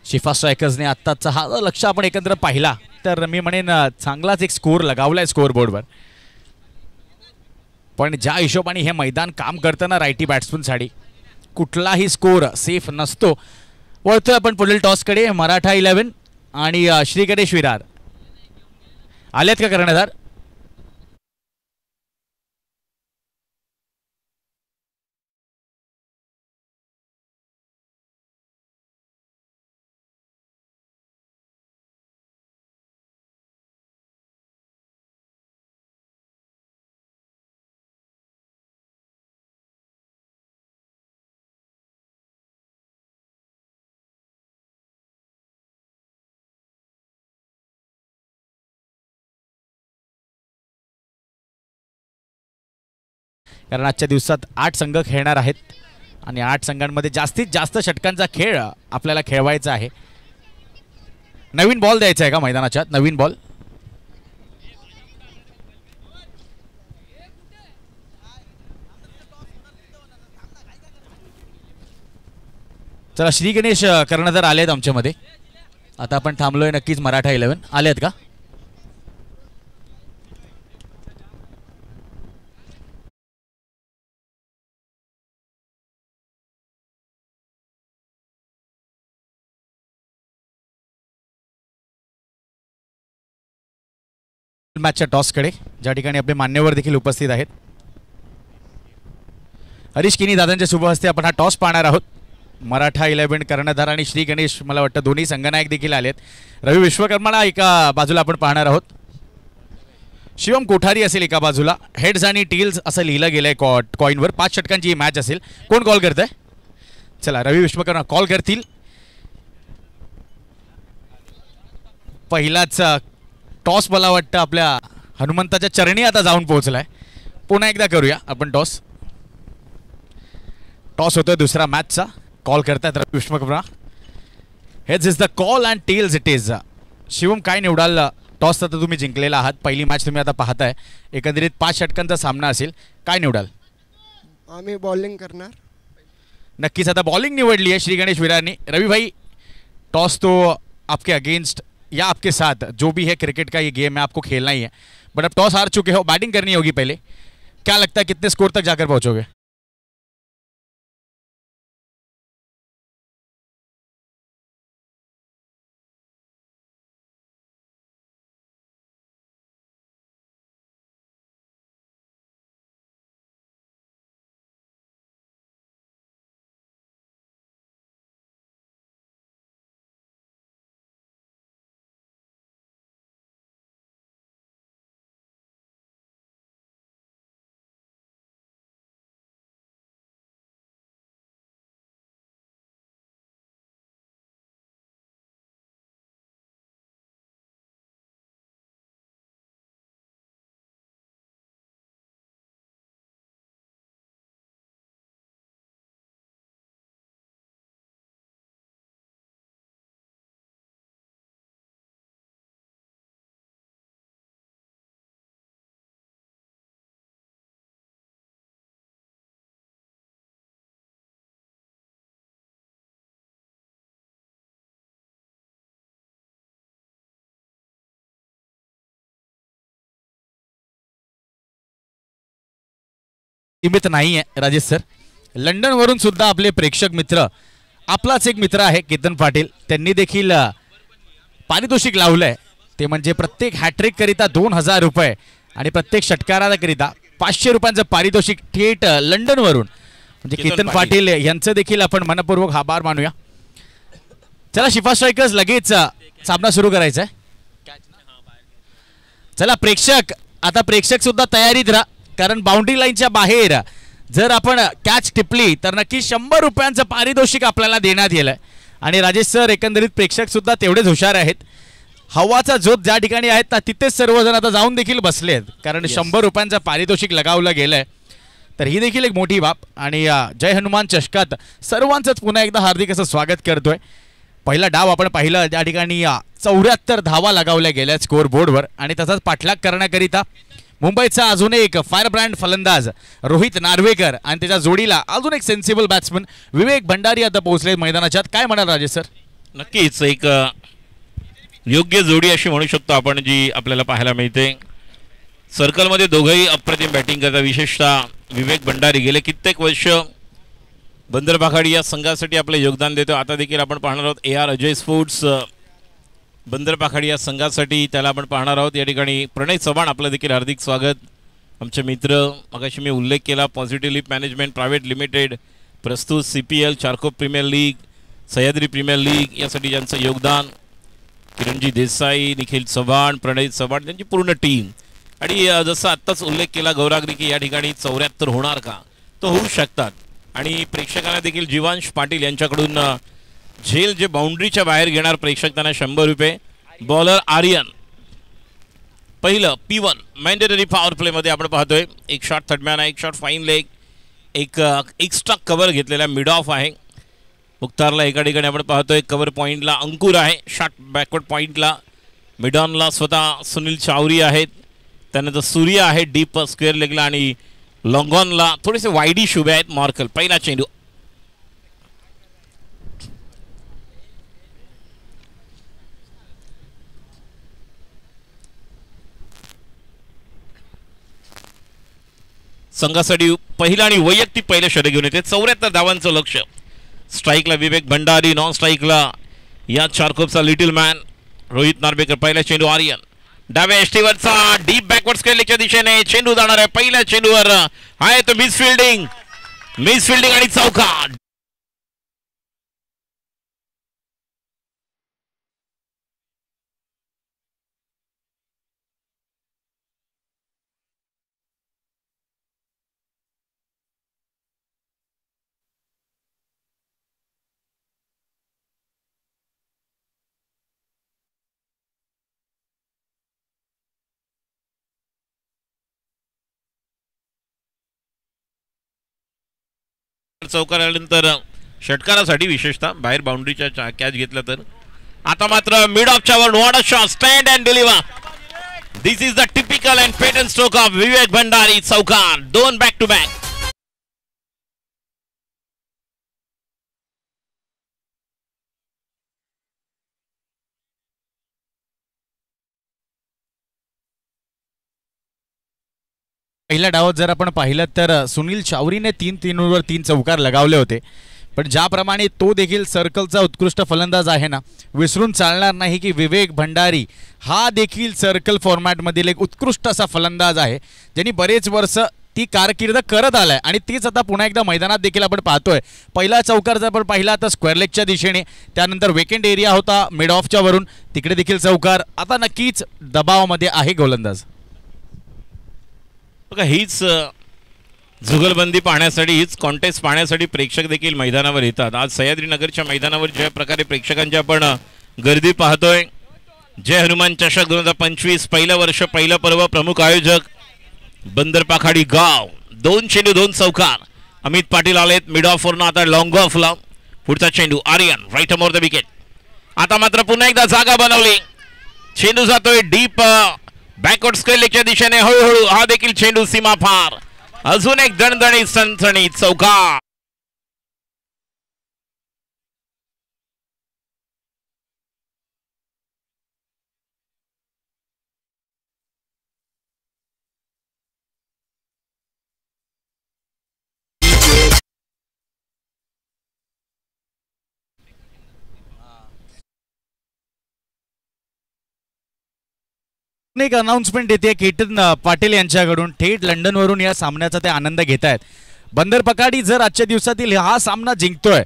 शिफा स्ट्रायकर्सने आत्ताचा हा लक्ष आपण एकत्र पाहिला तर मी म्हणेन चांगलाच एक स्कोर लगावलाय स्कोर बोर्डवर. पण ज्या हिशोबाने हे मैदान काम करताना रायटी बॅट्समनसाठी कुठलाही स्कोर सेफ नसतो. वळतोय आपण पुढील टॉसकडे, मराठा 11 आणि श्री गणेश विरार. आलेत का कर्णधार? कारण आजच्या दिवसात 8 संघ खेळणार आहेत आणि 8 संघांमध्ये जास्तीत जास्त षटकांचा खेळ आपल्याला खेळवायचा आहे. नवीन बॉल द्यायचा आहे का मैदानाच्या? नवीन बॉल. चला श्री गणेश कर्णधार आलेत आमच्यामध्ये. आता आपण थांबलोय नक्कीच मराठा 11 आलेत का? मॅचच्या टॉसकडे, ज्या ठिकाणी आपले मान्यवर देखील उपस्थित आहेत. हरीश किनी दादांच्या शुभ हस्ते आपण हा टॉस पाहणार आहोत. मराठा 11 कर्णधार आणि श्री गणेश मला वाटतं दोन्ही संघनायक देखील आलेत. रवी विश्वकर्माला एका बाजूला आपण पाहणार आहोत. शिवम कोठारी असेल एका बाजूला. हेड्स आणि टील्स असं लिहिलं गेलंय कॉईनवर. 5 षटकांची ही मॅच असेल. कोण कॉल करत आहे? चला रवी विश्वकर्मा कॉल करतील. पहिलाच टॉस मला वाटतं आपल्या हनुमंताच्या चरणी आता जाऊन पोहोचलाय. पुन्हा एकदा करूया आपण टॉस. टॉस होतोय दुसरा मॅचचा. कॉल करतायत Ravi Vishwakarma. Heads is the call and tails it is. Shivam काय निवडाल? टॉस तर तुम्ही जिंकलेला आहात, पहिली मॅच तुम्ही आता पाहताय. एकंदरीत 5 षटकांचा सामना असेल, काय निवडाल? आम्ही बॉलिंग करणार. नक्कीच आता बॉलिंग निवडली है श्री गणेश विरार ने. रवि भाई टॉस तो आपके अगेंस्ट या आपके साथ, जो भी है क्रिकेट का ये गेम है, आपको खेलना ही है. बट अब टॉस हार चुके हो, बैटिंग करनी होगी पहले. क्या लगता है कितने स्कोर तक जाकर पहुंचोगे? सीमित नाही आहे राजेश सर. लंडनवरून सुद्धा आपले प्रेक्षक मित्र, आपलाच एक मित्र आहे केतन पाटील, त्यांनी देखील पारितोषिक लावलंय. ते म्हणजे प्रत्येक हॅट्रिक करिता 2000 रुपये आणि प्रत्येक षटकाराकरिता 500 रुपयांचं पारितोषिक थेट लंडनवरून. म्हणजे केतन पाटील यांचं देखील आपण मनपूर्वक आभार मानूया. चला शिफा स्ट्रायकर्स लगेच सामना सुरू करायचा आहे. चला प्रेक्षक, आता प्रेक्षक सुद्धा तयारीत राहा, कारण बाउंड्री लाईनच्या बाहेर जर आपण कॅच टिपली तर नक्की 100 रुपयांचं पारितोषिक आपल्याला देण्यात येईल. आणि राजेश सर एकंदरीत प्रेक्षक सुद्धा तेवढेच हुशार आहेत. हवाचा झोत ज्या ठिकाणी आहेत तिथेच सर्वजण आता जाऊन देखील बसले आहेत, कारण 100 रुपयांचं पारितोषिक लगावलं गेलंय. तर ही देखील एक मोठी बाब. आणि जय हनुमान चषकात सर्वांचंच पुन्हा एकदा हार्दिक असं स्वागत करतोय. पहिला डाव आपण पाहिला, त्या ठिकाणी 74 धावा लगावल्या गेल्या स्कोअर बोर्डवर. आणि तसाच पाठलाग करण्याकरिता मुंबईचा अजून एक फायर ब्रँड फलंदाज रोहित नार्वेकर आणि त्याच्या जोडीला अजून एक सेन्सिबल बॅट्समन विवेक भंडारी आता पोहोचले मैदानाच्यात. काय म्हणाल राजेश सर? नक्कीच एक योग्य जोडी अशी म्हणू शकतो आपण, जी आपल्याला पाहायला मिळते. सर्कलमध्ये दोघंही अप्रतिम बॅटिंग करतात. विशेषतः विवेक भंडारी गेले कित्येक वर्ष बंदर पाखाडी या संघासाठी आपले योगदान देतो. आता देखील आपण पाहणार आहोत AR अजय स्पोर्ट्स बंदर पाखाडी या संघासाठी त्याला आपण पाहणार आहोत. या ठिकाणी प्रणय चव्हाण आपलं देखील हार्दिक स्वागत. आमचे मित्र, मगाशी मी उल्लेख केला, positive leap management private limited, प्रस्तुत CPL, Charkop premier league, Sahyadri premier league यासाठी ज्यांचं योगदान, किरणजी देसाई, निखिल चव्हाण, प्रणय चव्हाण, त्यांची पूर्ण टीम. आणि जसं आत्ताच उल्लेख केला गौराग्री की या ठिकाणी 74 होणार का, तो होऊ शकतात. आणि प्रेक्षकांना देखील जीवांश पाटील यांच्याकडून झेल जे बाउंड्रीच्या बाहेर घेणार प्रेक्षक, त्यांना 100 रुपये. बॉलर आर्यन पहिलं P1 मॅन्डेटरी पॉवर प्लेमध्ये आपण पाहतोय. एक शॉट थर्डमॅन आहे, एक शॉट फाईन लेग, एक एक्स्ट्रा कव्हर घेतलेला मिड ऑफ आहे. मुख्तारला एका ठिकाणी आपण पाहतोय कव्हर पॉईंटला अंकुर आहे, शॉट बॅकवर्ड पॉईंटला मिडॉनला स्वतः सुनील चावरी आहेत, त्यानंतर सूर्य आहे डीप स्क्वेअर लेगला, आणि लॉंगॉनला थोडेसे वाईडी शुभे आहेत. मॉर्कल पहिला चेंडू संघासाठी पहिला आणि वैयक्तिक पहिलं षटक घेऊन येते. 74 धावांचं लक्ष. स्ट्राईकला विवेक भंडारी, नॉन स्ट्राईकला या चारकोपचा लिटिल मॅन रोहित नार्वेकर. पहिला चेंडू आर्यन डाव्या एष्टीवरचा डीप बॅकवर्ड स्क्वेअरच्या दिशेने चेंडू जाणार आहे. पहिल्या चेंडूवर आहे तो मिस फिल्डिंग आणि चौकार. चौकार आल्यानंतर षटकारासाठी विशेषतः बाहेर बाउंड्रीच्या कॅच घेतला तर. आता मात्र मिड ऑफच्या वर what a shot, stand and deliver. This is the typical and patent stroke of Vivek Bhandari. चौकार, 2 बॅक टू बॅक. पहिल्या डावात जर आपण पाहिलं तर सुनील चावरीने 3-3वर 3 चौकार लगावले होते. पण ज्याप्रमाणे तो देखील सर्कलचा उत्कृष्ट फलंदाज आहे ना, विसरून चालणार नाही की विवेक भंडारी हा देखील सर्कल फॉर्मॅटमधील एक उत्कृष्ट असा फलंदाज आहे, ज्यांनी बरेच वर्ष ती कारकीर्द करत आलाय. आणि तीच आता पुन्हा एकदा मैदानात देखील आपण पाहतोय. पहिला चौकार जर आपण पाहिला तर स्क्वेअर लेगच्या दिशेने, त्यानंतर वेकेंड एरिया होता मिड ऑफच्या वरून, तिकडे देखील चौकार. आता नक्कीच दबावामध्ये आहे गोलंदाज. बघा, हीच जुगलबंदी पाहण्यासाठी, हीच कॉन्टेस्ट पाहण्यासाठी प्रेक्षक देखील मैदानावर येतात. आज सह्याद्रीनगरच्या मैदानावर ज्या प्रकारे प्रेक्षकांची आपण गर्दी पाहतोय, जय हनुमान चषक 2025 पहिलं वर्ष पहिलं पर्व. प्रमुख आयोजक बंदर पाखाडी गाव. 2 चेंडू 2 चौकार. अमित पाटील आलेत मिड ऑफ वरून. आता लॉंग ऑफला पुढचा चेंडू Aryan right more the wicket. आता मात्र पुन्हा एकदा जागा बनवली. चेंडू जातोय डीप बॅकवर्ड स्क्वेअरच्या दिशेने. हळूहळू हा देखील चेंडू सीमा फार. अजून एक दणदणीत सणसणीत चौकार. एक अनाउन्समेंट येते केतन पाटील यांच्याकडून. थेट लंडनवरून या सामन्याचा ते आनंद घेत आहेत. बंदर पकाडी जर आजच्या दिवसातील हा सामना जिंकतोय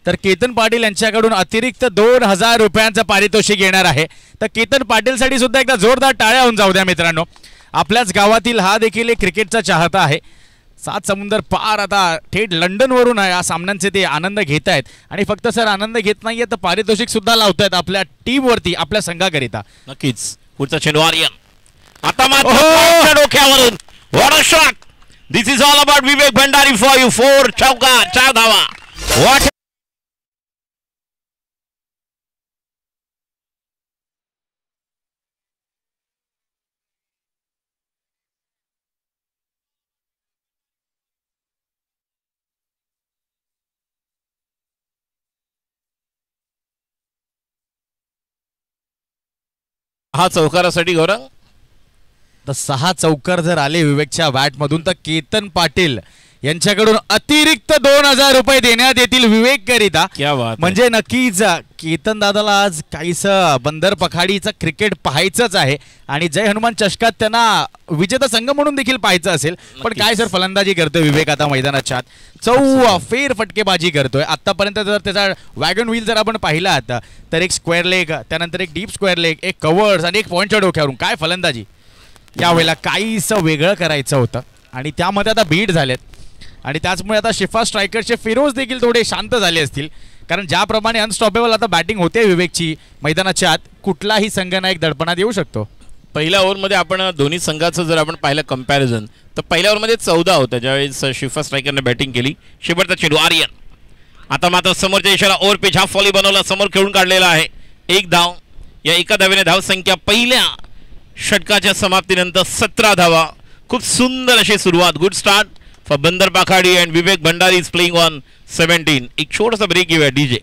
तर केतन पाटील यांच्याकडून अतिरिक्त 2000 रुपयांचं पारितोषिक येणार आहे. तर केतन पाटीलसाठी सुद्धा एकदा जोरदार टाळ्या होऊन जाऊ द्या मित्रांनो. आपल्याच गावातील हा देखील एक क्रिकेटचा चाहता आहे. 7 समुंदर पार आता थेट लंडनवरून या सामन्यांचे ते आनंद घेत आहेत. आणि फक्त सर आनंद घेत नाहीये तर पारितोषिक सुद्धा लावतायत आपल्या टीमवरती, आपल्या संघाकरिता. नक्कीच. पुढचा चेंडू आर्यन. आता मात्र डोक्यावरून what a shot. This is all about Vivek Bhandari for you. 4 चौका 4 धावा. व्हॉट हा चौकारासाठी गौरव. तर 6 चौकार जर आले विवेकच्या बॅटमधून तर केतन पाटील यांच्याकडून अतिरिक्त 2000 रुपये देण्यात येतील विवेक करिता. क्या बात. म्हणजे नक्कीच केतन दादाला आज काहीस बंदर पखाडीचं क्रिकेट पाहायचंच आहे आणि जय हनुमान चषकात त्यांना विजेता संघ म्हणून देखील पाहायचं असेल. पण काय सर फलंदाजी करतोय विवेक आता मैदानाच्या आत. फेर फटकेबाजी करतोय. आतापर्यंत जर त्याचा वॅगन व्हील जर आपण पाहिलात तर एक स्क्वेअर लेग, त्यानंतर एक डीप स्क्वेअर लेग, एक कव्हर्स आणि एक पॉईंटच्या डोक्यावरून. काय फलंदाजी. यावेळेला काहीसं वेगळं करायचं होतं आणि त्यामध्ये आता बीट झालेत. आणि त्याचमुळे आता शिफा स्ट्रायकरचे फिरोज देखील थोडे शांत झाले असतील. कारण ज्याप्रमाणे अनस्टॉपेबल आता बॅटिंग होते विवेकची मैदानाच्या आत, कुठलाही संघ नायक दडपणात येऊ शकतो. पहिल्या ओव्हरमध्ये आपण दोन्ही संघाचं जर आपण पाहिलं कंपॅरिझन तर पहिल्या ओव्हरमध्ये 14 होतं ज्यावेळेस शिफा स्ट्रायकरने बॅटिंग केली. शेवटचा चेंडू आर्यन. आता मात्र समोरच्या इशारा ओव्हर पिच हा फॉली बनवला, समोर खेळून काढलेला आहे. 1 धाव. या एका धावेने धावसंख्या पहिल्या षटकाच्या समाप्तीनंतर 17 धावा. खूप सुंदर अशी सुरुवात. Good start for Bandar Pakhadi and Vivek Bhandari is playing on 17. एक छोटासा ब्रेक घेऊया डीजे.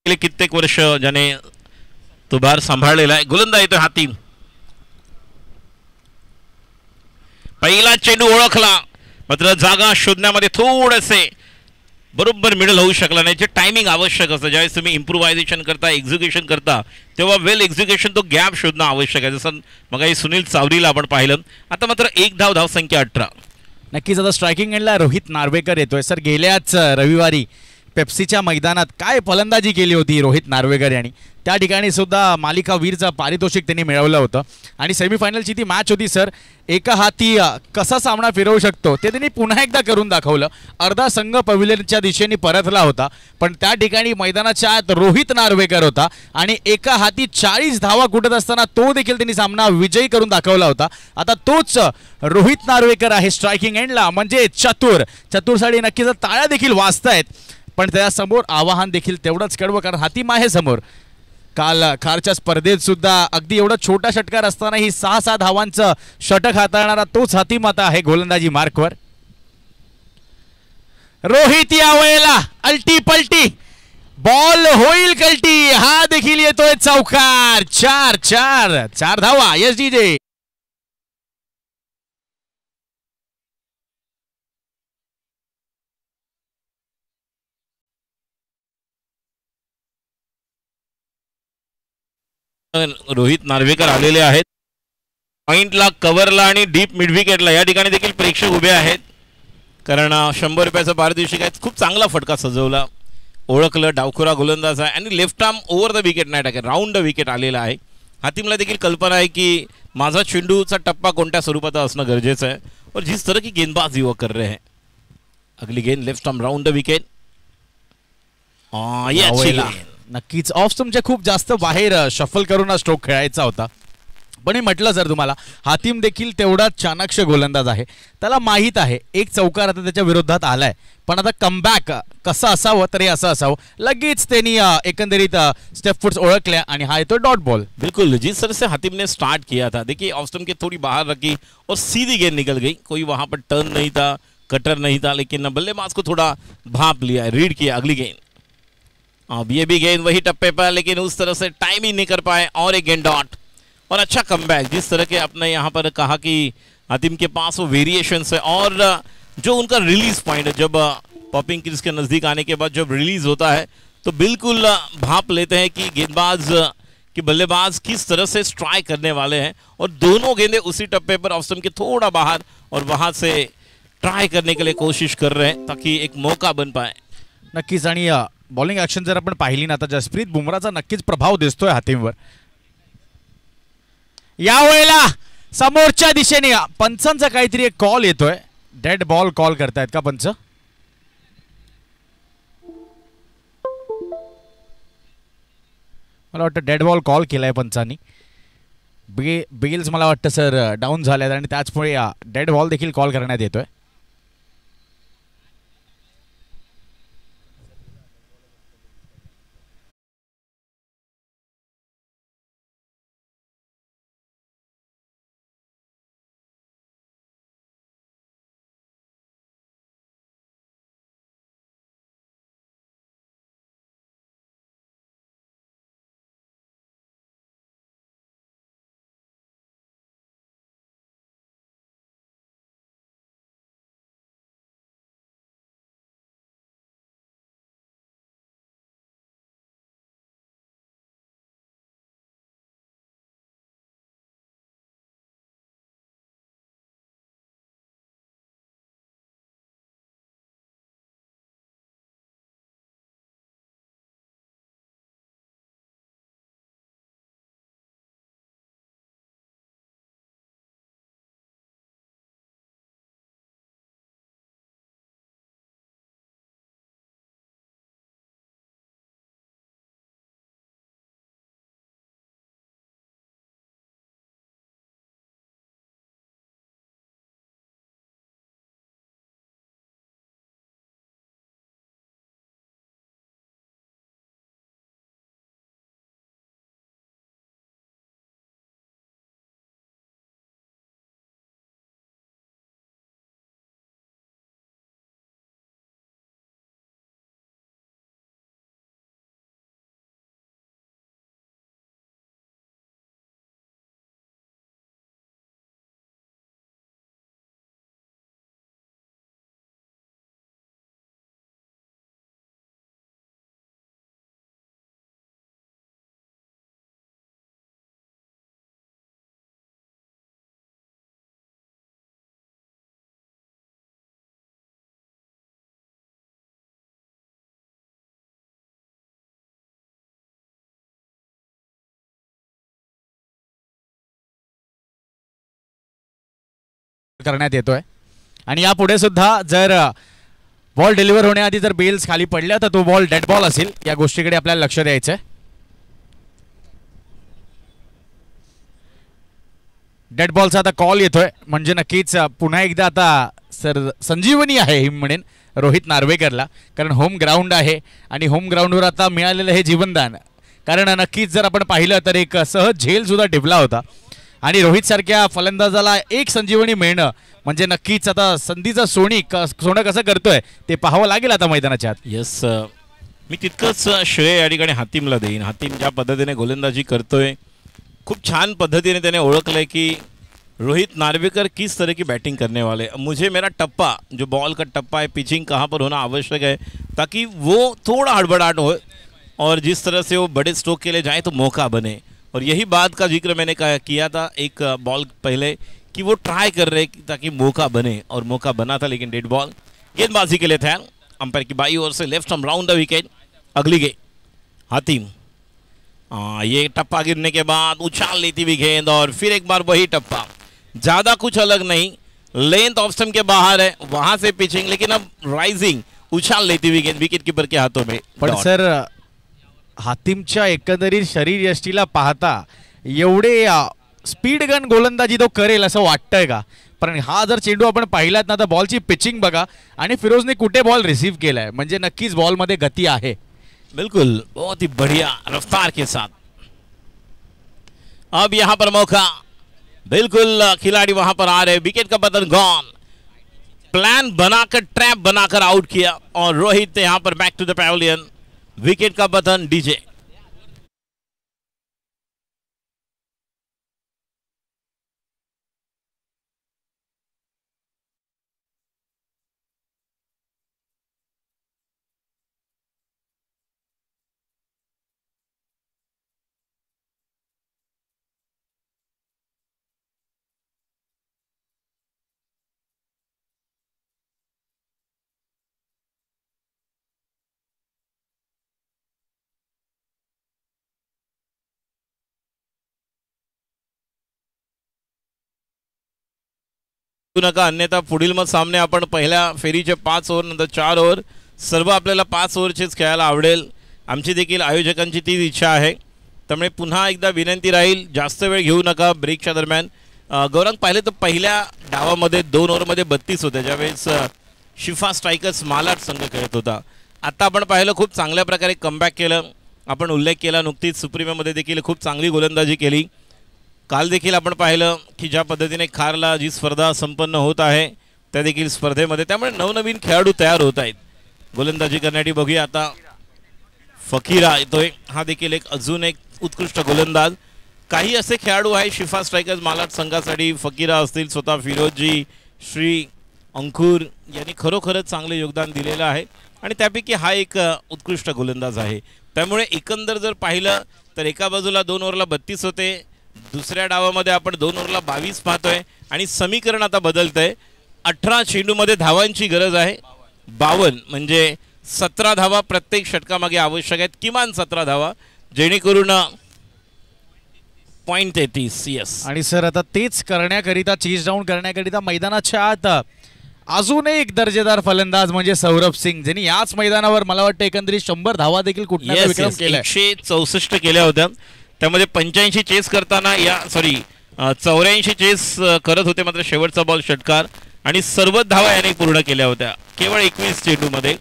गेले कित्येक वर्ष ज्याने तो भार सांभाळलेला आहे. गोलंदाज येतो हाती. पहिला चेंडू ओळखला मात्र जागा शोधण्यामध्ये थोडेसे बरोबर मिडल होऊ शकला नाही. जे टायमिंग आवश्यक असतं ज्यावेळेस तुम्ही इम्प्रुव्हायझेशन करता, एक्झिक्युशन करता तेव्हा वेल एक्झिक्युशन तो गॅप शोधणं आवश्यक आहे. जसं मग सुनील चावरीला आपण पाहिलं. आता मात्र 1 धाव, धावसंख्या 18. नक्कीच आता स्ट्रायकिंग एंडला रोहित नार्वेकर येतोय. सर गेल्याच रविवारी पेप्सीच्या मैदानात काय फलंदाजी केली होती रोहित नार्वेकर यांनी. त्या ठिकाणी सुद्धा मालिका वीरचं पारितोषिक त्यांनी मिळवलं होतं. आणि सेमीफायनलची ती मॅच होती सर. एका हाती कसा सामना फिरवू शकतो ते त्यांनी पुन्हा एकदा करून दाखवलं. अर्धा संघ पॅव्हिलियनच्या दिशेने परतला होता पण त्या ठिकाणी मैदानाच्या आत रोहित नार्वेकर होता आणि एका हाती 40 धावा कुठत असताना तो देखील त्यांनी सामना विजयी करून दाखवला होता. आता तोच रोहित नार्वेकर आहे स्ट्रायकिंग एंडला. म्हणजे चतुरसाठी नक्कीच टाळ्या देखील वाजतायत. पण त्यासमोर आवाहन देखील तेवढंच कडवं कारण हातीम आहे समोर. काल खारच्या स्पर्धेत सुद्धा अगदी एवढा छोटा षटकार असतानाही 6-6 धावांचं षटक हाताळणारा तोच हातीम आता आहे गोलंदाजी मार्कवर. रोहित या वेळेला अल्टी पलटी बॉल होईल कल्टी, हा देखील येतोय चौकार. 4 धावा. Yes DJ. रोहित नार्वेकर आलेले आहेत पॉइंटला, कव्हरला आणि डीप मिड विकेटला. या ठिकाणी देखील प्रेक्षक उभे आहेत कारण 100 रुपयाचा पारितोषिक आहे. खूप चांगला फटका सजवला, ओळखलं, डावखुरा गोलंदाज आहे आणि left arm over the wicket नाही टाकेल, राऊंड द विकेट आलेला आहे. हातिमला देखील कल्पना आहे की माझा चेंडूचा टप्पा कोणत्या स्वरूपाचा असणं गरजेचं है और जिस तरह की गेंदबाजी वो कर रहे हैं. अगली गेंद left arm round the wicket. नक्कीच ऑफ स्टंपच्या खूप जास्त बाहेर शफल करून स्ट्रोक खेळायचा होता. पण हे म्हटलं सर तुम्हाला, हातिम देखील तेवढा चाणाक्ष गोलंदाज आहे. त्याला माहीत आहे एक चौकार आता त्याच्या विरोधात आलाय, पण आता कमबॅक कसं असावं तर हे असं असावं. लगेच त्यांनी एकंदरीत स्टेप फुट्स ओळखल्या आणि हा येतो डॉट बॉल. बिल्कुल जिस तरह से हातिम ने स्टार्ट किया था, देखिए ऑफ स्टंप के थोड़ी बाहर रखी और सीधी गेंद निकल गई. कोई वहां पर टर्न नहीं था, कटर नहीं था, लेकिन बल्लेबाज को थोड़ा भाप लिया, रीड किया. अगली गेंद, अब ये भी गेंद वही टप्पे पर, लेकिन उस तरह से टाइम ही नहीं कर पाए और एक गेंद डॉट. और अच्छा कमबैक, जिस तरह के आपने यहाँ पर कहा कि हातिम के पास वो वेरिएशंस है और जो उनका रिलीज पॉइंट है, जब पॉपिंग क्रीज के नज़दीक आने के बाद जब रिलीज होता है तो बिल्कुल भाप लेते हैं कि गेंदबाज कि बल्लेबाज किस तरह से स्ट्राइक करने वाले हैं. और दोनों गेंदें उसी टप्पे पर ऑफ स्टंप के थोड़ा बाहर और वहां से ट्राई करने के लिए कोशिश कर रहे हैं ताकि एक मौका बन पाए. नक्कीच. आणि बॉलिंग ऍक्शन जर आपण पाहिली ना, तर जसप्रीत बुमराचा नक्कीच प्रभाव दिसतोय हातिमवर. यावेळेला समोरच्या दिशेने पंचांचा काहीतरी एक कॉल येतोय. डेड बॉल कॉल करतायत का पंच? मला वाटतं डेड बॉल कॉल केलाय पंचांनी. बेल्स मला वाटतं सर डाऊन झाल्यात आणि त्याचमुळे डेड बॉल देखील कॉल करण्यात येतोय. करण्यात येतोय आणि यापुढे सुद्धा जर बॉल डिलिव्हर होण्याआधी जर बेल्स खाली पडल्या तर तो बॉल डेड बॉल असेल. या गोष्टीकडे आपल्याला लक्ष द्यायचं आहे. डेड बॉलचा आता कॉल येतोय म्हणजे नक्कीच पुन्हा एकदा आता सर संजीवनी आहे ही म्हणेन रोहित नार्वेकरला, कारण होम ग्राउंड आहे आणि होम ग्राउंडवर आता मिळालेलं हे जीवनदान. कारण नक्कीच जर आपण पाहिलं तर एक सहज झेल सुद्धा टिपला होता आणि रोहित सारख्या फलंदाजाला एक संजीवनी मिळणं म्हणजे नक्कीच आता संधीचं सोनं कसं करतोय ते पाहावं लागेल आता मैदानाच्या आत. यस, मी तितकंच श्रेय या ठिकाणी हातीमला देईन. हातीम ज्या पद्धतीने गोलंदाजी करतोय, खूप छान पद्धतीने त्याने ओळखलंय की रोहित नार्वेकर किस तरह की बैटिंग करने वाले. मुझे मेरा टप्पा, जो बॉल का टप्पा है, पिचिंग कहाँ पर होना आवश्यक है ताकि वो थोड़ा हड़बड़ाहट हो और जिस तरह से वो बड़े स्ट्रोक के लिए जाए तो मौका बने. और यही बात का जिक्र मैंने किया था एक बॉल पहले कि वो ट्राई कर रहे ताकि मौका बने, और मौका बना था लेकिन डेड बॉल. गेंदबाजी के लिए तैयार अंपायर की बाई ओर से left arm round the wicket. अगली गेंद हातिम. ये टप्पा गिरने के बाद उछाल लेती हुई गेंद और फिर एक बार वही टप्पा. ज़्यादा कुछ अलग नहीं, लेंथ ऑफ स्टंप के बाहर है, वहां से पिचिंग, लेकिन अब राइजिंग उछाल लेती हुई गेंद विकेट कीपर के हाथों में. पण सर हातिमच्या एकंदरीत शरीर यष्टीला पाहता एवढे स्पीड गन गोलंदाजी तो करेल असं वाटतंय का? पण हा जर चेंडू आपण पाहिलात ना तर बॉलची पिचिंग बघा आणि फिरोजने कुठे बॉल रिसीव्ह केलाय, म्हणजे नक्कीच बॉलमध्ये गती आहे. बिल्कुल, बहुत ही बढ़िया रफ्तार के साथ. अब यहां पर मौका, बिल्कुल खिलाड़ी वहां पर आ रहे. विकेट का पतन गॉन. प्लान बनाकर, ट्रैप बनाकर आउट किया और रोहित यहां पर back to the pavilion. Wicket का पतन डीजे. नका, अन्यथा पुढील मग सामने आपण पहिल्या फेरीचे 5 ओव्हर नंतर 4 ओव्हर सर्व आपल्याला 5 ओव्हरचेच खेळायला आवडेल. आमची देखील आयोजकांची तीच इच्छा आहे. त्यामुळे पुन्हा एकदा विनंती राहील, जास्त वेळ घेऊ नका ब्रेकच्या दरम्यान. गौरंग पाहिले तर पहिल्या डावामध्ये 2 ओव्हरमध्ये 32 होते, ज्यावेळेस शिफा स्ट्रायकर्स मालाड संघ खेळत होता. आता आपण पाहिलं खूप चांगल्या प्रकारे कमबॅक केलं. आपण उल्लेख केला नुकतीच सुप्रीमेमध्ये देखील खूप चांगली गोलंदाजी केली. काल देखील आपण पाहिलं की ज्या पद्धतीने खारला जी स्पर्धा संपन्न होत आहे त्या देखील स्पर्धेमध्ये, त्यामुळे नवनवीन खेळाडू तयार होत आहेत गोलंदाजी करण्यासाठी. बघूया आता फकीरा येतोय, हा देखील एक अजून एक उत्कृष्ट गोलंदाज. काही असे खेळाडू आहेत शिफा स्ट्रायकर्स मालाड संघासाठी, फकीरा असतील, स्वतः फिरोजी, श्री, अंकुर यांनी खरोखरच चांगले योगदान दिलेलं आहे आणि त्यापैकी हा एक उत्कृष्ट गोलंदाज आहे. त्यामुळे एकंदर जर पाहिलं तर एका बाजूला 2 ओव्हरला 32 होते, दुसऱ्या डावामध्ये आपण 2 ओव्हरला 22 पाहतोय आणि समीकरण आता बदलतंय. 18 चेंडूमध्ये धावांची गरज आहे, 52 म्हणजे 17 धावा प्रत्येक षटकामागे आवश्यक आहेत, किमान 17 धावा, जेणेकरून .33. यस. आणि सर आता तेच करण्याकरिता, चेज डाऊन करण्याकरिता मैदानाच्या आत अजून एक दर्जेदार फलंदाज म्हणजे सौरभ सिंग, ज्यांनी याच मैदानावर मला वाटतं एकंदरीत 100 धावा देखील कुठल्या विक्रम केला. 164 केल्या होत्या, त्यामध्ये 85 चेस करताना 84 चेस करत होते, मात्र शेवटचा बॉल षटकार आणि सर्व धावा याने पूर्ण केल्या होत्या केवळ 21 चेंडूमध्ये.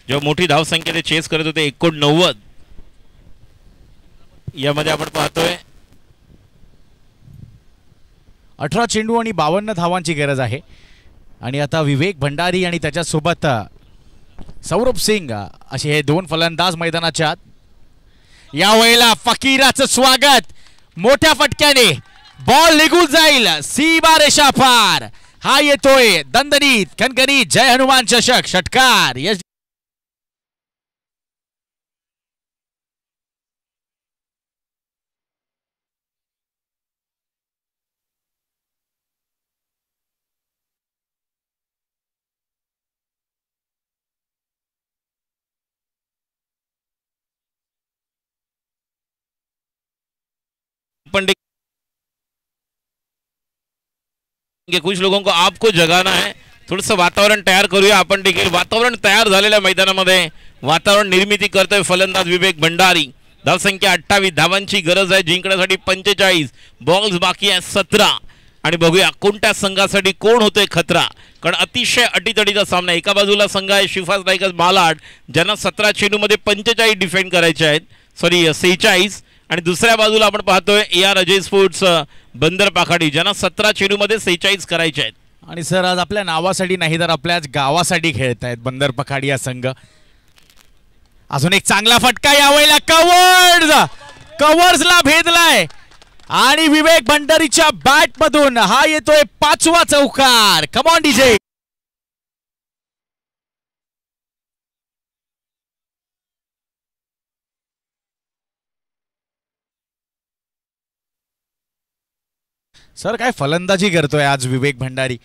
जेव्हा मोठी धावसंख्येने चेस करत होते 89, यामध्ये आपण पाहतोय 18 चेंडू आणि 52 धावांची गरज आहे. आणि आता विवेक भंडारी आणि त्याच्यासोबत सौरभ सिंग असे हे 2 फलंदाज मैदानाच्या आत. यावेळेला फकीराचं स्वागत, मोठ्या फटक्याने बॉल निघून जाईल सीमा रेषा पार. हा येतोय दणदणीत खणखणीत जय हनुमान चषक षटकार. यश कुछ लोगों को आपको जगाना है, थोडंसं वातावरण तयार करूया. आपण देखील वातावरण तयार झालेल्या मैदानामध्ये वातावरण निर्मिती करतोय फलंदाज विवेक भंडारी. धावसंख्या 28, धावांची गरज आहे जिंकण्यासाठी 45, बॉल्स बाकी आहे 17. आणि बघूया कोणत्या संघासाठी कोण होतोय खतरा, कारण अतिशय अटीतटीचा सामना. एका बाजूला संघ आहे शिफा स्ट्रायकर्स मालाड, ज्यांना 17 चेंडूमध्ये 45 डिफेंड करायचे आहेत, 46. आणि दुसऱ्या बाजूला आपण पाहतोय AR अजय स्पोर्ट्स बंदर पाखाडी, ज्यांना 17 चेंडूमध्ये 46 करायचे आहेत. आणि सर आज आपल्या नावासाठी नाही तर आपल्याच गावासाठी खेळत आहेत बंदर पखाडी हा संघ. अजून एक चांगला फटका यावेळेला कव्हर्सला भेदलाय आणि विवेक भंडारीच्या बॅट मधून हा येतोय 5वा चौकार. Come on DJ. सर काय फलंदाजी करतोय आज विवेक भंडारी.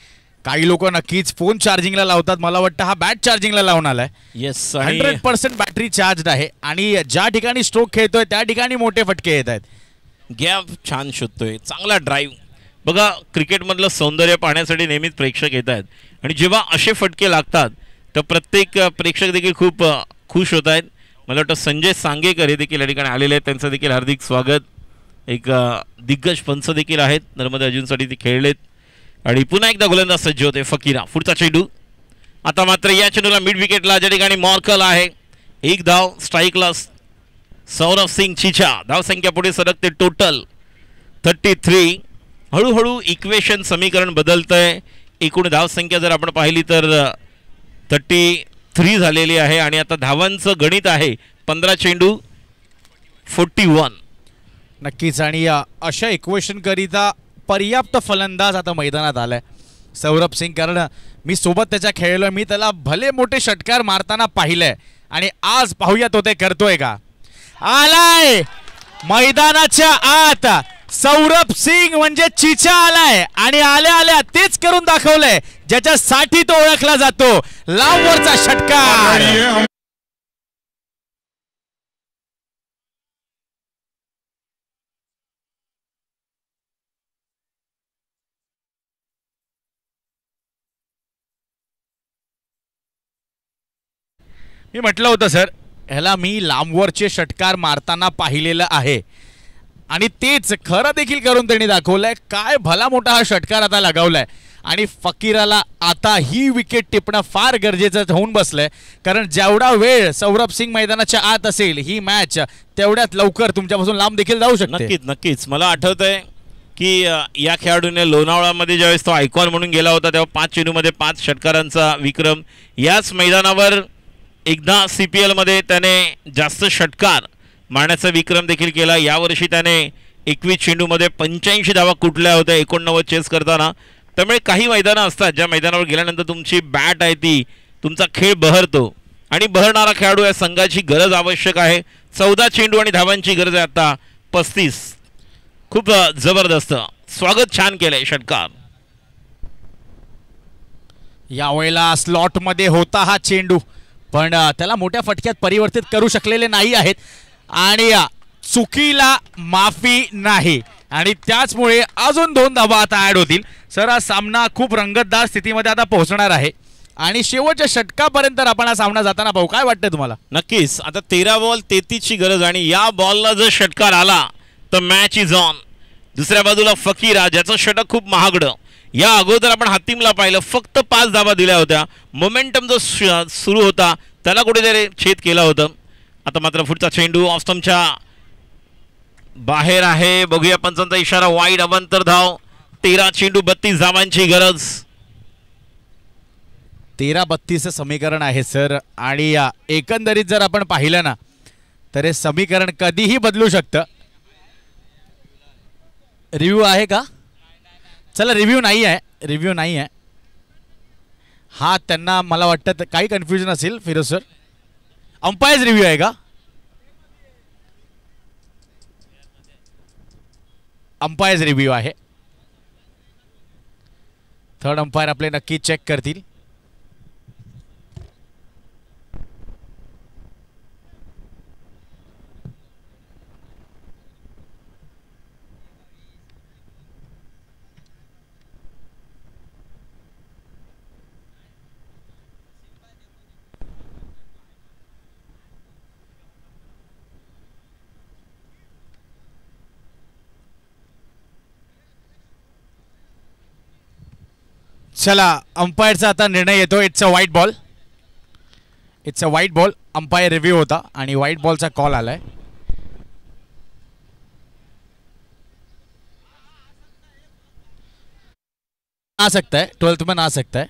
काही लोक नक्कीच फोन चार्जिंगला लावतात, मला वाटतं हा बॅट चार्जिंगला लावून आलाय. येस, 100% बॅटरी चार्ज आहे आणि ज्या ठिकाणी स्ट्रोक खेळतोय त्या ठिकाणी मोठे फटके येत आहेत. गॅप छान शोधतोय, चांगला ड्राईव्ह. बघा, क्रिकेटमधलं सौंदर्य पाहण्यासाठी नेहमीच प्रेक्षक येत आहेत आणि जेव्हा असे फटके लागतात तर प्रत्येक प्रेक्षक देखील खूप खुश होत आहेत. मला वाटतं संजय सांगेकर हे देखील या ठिकाणी आलेले आहेत, त्यांचं देखील हार्दिक स्वागत. एक दिग्गज पंच देखील आहेत, नर्मदा अर्जुनसाठी ते खेळलेत. आणि पुन्हा एकदा गोलंदाज सज्ज होते फकीरा. पुढचा चेंडू आता मात्र या चेंडूला मिड विकेटला ज्या ठिकाणी मॉर्कल आहे. एक धाव स्ट्राईकला सौरभ सिंग चिचा. धावसंख्या पुढे सरकते टोटल 33. हळूहळू इक्वेशन समीकरण बदलतंय. एकूण धावसंख्या जर आपण पाहिली तर 33 झालेली आहे आणि आता धावांचं गणित आहे 15 चेंडू 41. नक्कीच आणि अशा इक्वेशन करिता पर्याप्त फलंदाज आता मैदानात आलाय सौरभ सिंग. कारण मी सोबत त्याच्या खेळलोय, मी त्याला भले मोठे षटकार मारताना पाहिलंय आणि आज पाहूया तो ते करतोय का. आलाय मैदानाच्या आत सौरभ सिंग म्हणजे चिचा आलाय आणि आल्या आल्या तेच करून दाखवलंय ज्याच्यासाठी तो ओळखला जातो. लांबवरचा षटकार. मी म्हटलं होतं सर, ह्याला मी लांबवरचे षटकार मारताना पाहिलेलं आहे आणि तेच खरं देखील करून त्यांनी दाखवलंय. काय भला मोठा हा षटकार आता लगावलाय आणि फकीराला आता ही विकेट टिपणं फार गरजेचं होऊन बसलंय. कारण जेवढा वेळ सौरभ सिंग मैदानाच्या आत असेल ही मॅच तेवढ्यात लवकर तुमच्यापासून लांब देखील जाऊ शकते. नक्कीच नक्कीच. मला आठवतंय की या खेळाडूने लोणावळामध्ये ज्यावेळेस तो आयकॉन म्हणून गेला होता तेव्हा 5 चेंडूमध्ये 5 षटकारांचा विक्रम. याच मैदानावर एकदा CPL मध्ये त्याने जास्त षटकार मारण्याचा विक्रम देखील केला. यावर्षी त्याने 21 चेंडूमध्ये 85 धावा कुठल्या होत्या 89 चेस करताना. त्यामुळे काही मैदानं असतात ज्या मैदानावर गेल्यानंतर तुमची बॅट आहे ती तुमचा खेळ बहरतो आणि बहरणारा खेळाडू या संघाची गरज आवश्यक आहे. 14 चेंडू आणि धावांची गरज आहे आता 35. खूप जबरदस्त स्वागत छान केलंय षटकार. यावेळेला स्लॉटमध्ये होता हा चेंडू पण त्याला मोठ्या फटक्यात परिवर्तित करू शकलेले नाही आहेत आणि चुकीला माफी नाही आणि त्याचमुळे अजून 2 धावा आता ॲड होतील. सर हा सामना खूप रंगतदार स्थितीमध्ये आता पोहोचणार आहे आणि शेवटच्या षटकापर्यंत आपण हा सामना जाताना पाहू. काय वाटतंय तुम्हाला? नक्कीच. आता 13 बॉल 33 ची गरज आणि या बॉलला जर षटकार आला तर मॅच इज ऑन. दुसऱ्या बाजूला फकीरा ज्याचं षटक खूप महागडं. या अगोदर आपण हातीमला पाहिलं फक्त 5 धावा दिल्या होत्या. मोमेंटम जो सुरू होता त्याला कुठेतरी छेद केला होतं. आता मात्र पुढचा चेंडू ऑस्टमच्या बाहेर आहे. बघूया पंचांचा इशारा. वाईड अवंतर धाव. 13 चेंडू 32 धावांची गरज. 13-32 समीकरण आहे सर आणि एकंदरीत जर आपण पाहिलं ना तर हे समीकरण कधीही बदलू शकतं. रिव्ह्यू आहे का? चला रिव्ह्यू नाही आहे. हा त्यांना मला वाटतं काही कन्फ्युजन असेल फिरोज सर. अंपायर्स रिव्ह्यू आहे का? अंपायर्स रिव्ह्यू आहे. थर्ड अंपायर आपले नक्की चेक करतील. चला अंपायरचा आता निर्णय येतो. इट्स अ वाईट बॉल. अंपायर रिव्ह्यू होता आणि व्हाईट बॉलचा कॉल आलाय. आ सकता है 12th में आ सकता है.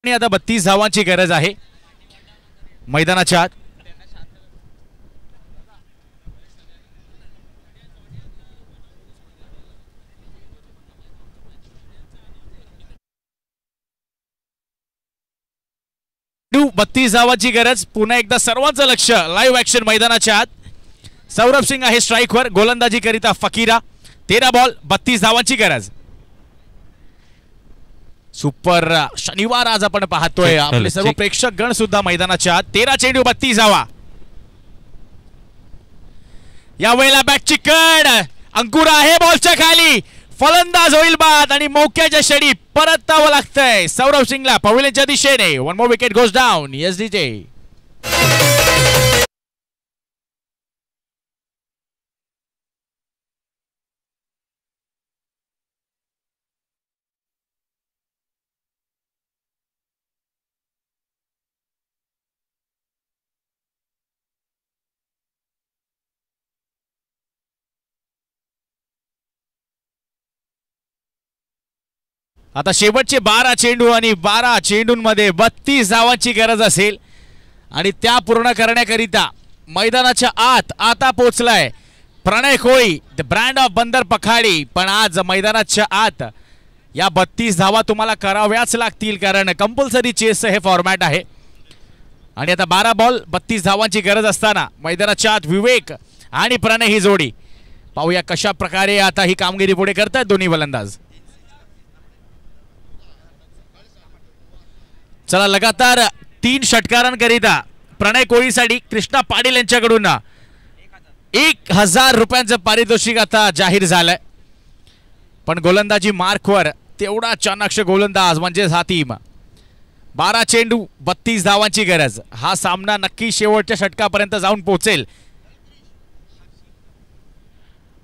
आणि आता 32 धावांची गरज आहे मैदानाच्या आत. चेंडू 32 धावांची गरज. पुन्हा एकदा सर्वांचं लक्ष लाईव्ह ऍक्शन मैदानाच्या आत. सौरभ सिंग आहे स्ट्राईकवर. गोलंदाजी करिता फकीरा. 13 बॉल 32 धावांची गरज. सुपर शनिवार आज आपण पाहतोय. आपले सर्व प्रेक्षक गण सुद्धा मैदानाच्या आत. 13 चेंडू 32 धावा. यावेळेला बॅटची कड. अंकुर आहे बॉलच्या खाली. फलंदाज होईल बाद आणि मौक्याच्या षडी परतावं लागतंय सौरभ सिंगला पवेलियनच्या दिशेने. One more wicket goes down. Yes DJ. आता शेवटचे 12 चेंडू आणि 12 चेंडूंमध्ये 32 धावांची गरज असेल आणि त्या पूर्ण करण्याकरिता मैदानाच्या आत आता पोहोचलाय प्रणय कोळी, द ब्रँड ऑफ बंदर पखाडी. पण आज मैदानाच्या आत या 32 धावा तुम्हाला कराव्याच लागतील कारण कंपल्सरी चेसचं हे फॉर्मॅट आहे. आणि आता 12 बॉल 32 धावांची गरज असताना मैदानाच्या आत विवेक आणि प्रणय ही जोडी. पाहूया कशा प्रकारे आता ही कामगिरी पुढे करतात दोन्ही फलंदाज. चला लगातार 3 षटकारांकरिता प्रणय कोळीसाठी कृष्णा पाटील यांच्याकडून 1000 रुपयांचं पारितोषिक आता जाहीर झालंय. पण गोलंदाजी मार्कवर तेवढा चाणाक्ष गोलंदाज म्हणजेच हा टीम. 12 चेंडू 32 धावांची गरज. हा सामना नक्की शेवटच्या षटकापर्यंत जाऊन पोहोचेल.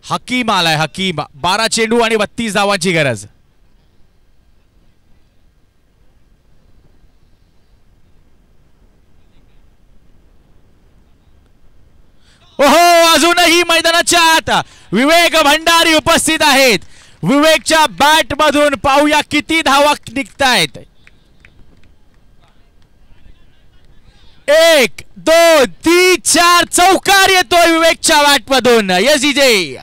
हकीम आलाय. हकीम. 12 चेंडू आणि 32 धावांची गरज. ओहो, अजूनही मैदानाच्या आत विवेक भंडारी उपस्थित आहेत. विवेकच्या बॅट मधून पाहूया किती धावा निघतायत. 1 2 3 4 चौकार येतोय विवेकच्या बॅट मधून. Yes DJ.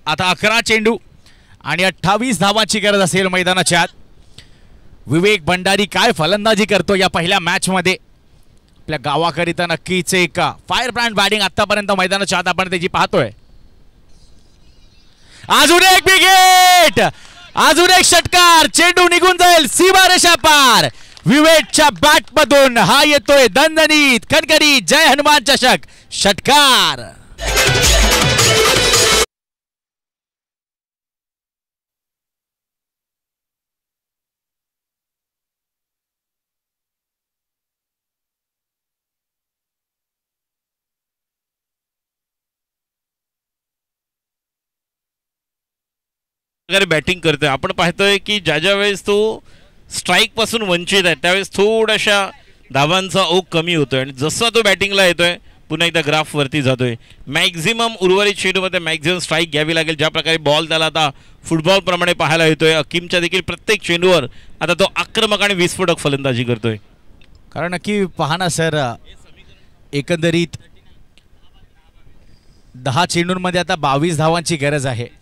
आता 11 चेंडू आणि 28 धावांची गरज असेल मैदानाच्या आत. विवेक भंडारी काय फलंदाजी करतो या पहिल्या मॅच मध्ये. आपल्या गावाकरिता नक्कीच एक फायर ब्रँड बॅटिंग आतापर्यंत मैदानाच्या आत आपण त्याची पाहतोय. अजून एक विकेट. अजून एक षटकार. चेंडू निघून जाईल सीमारेषा पार. विवेकच्या बॅट मधून हा येतोय दणदणीत खणखणीत जय हनुमान चषक षटकार. बॅटिंग करतोय. आपण पाहतोय की ज्या वेळेस तो स्ट्राईक पासून वंचित आहे त्यावेळेस थोड्याशा धावांचा ओघ कमी होतोय आणि जसा तो बॅटिंगला येतोय पुन्हा एकदा ग्राफ वरती जातोय. मॅक्झिमम उर्वरित चेंडूमध्ये मॅक्झिमम स्ट्राईक घ्यावी लागेल. ज्या प्रकारे बॉल त्याला आता फुटबॉल प्रमाणे पाहायला येतोय. अकीमच्या देखील प्रत्येक चेंडूवर आता तो आक्रमक आणि विस्फोटक फलंदाजी करतोय. कारण नक्की पहा ना सर, एकंदरीत 10 चेंडूंमध्ये आता 22 धावांची गरज आहे.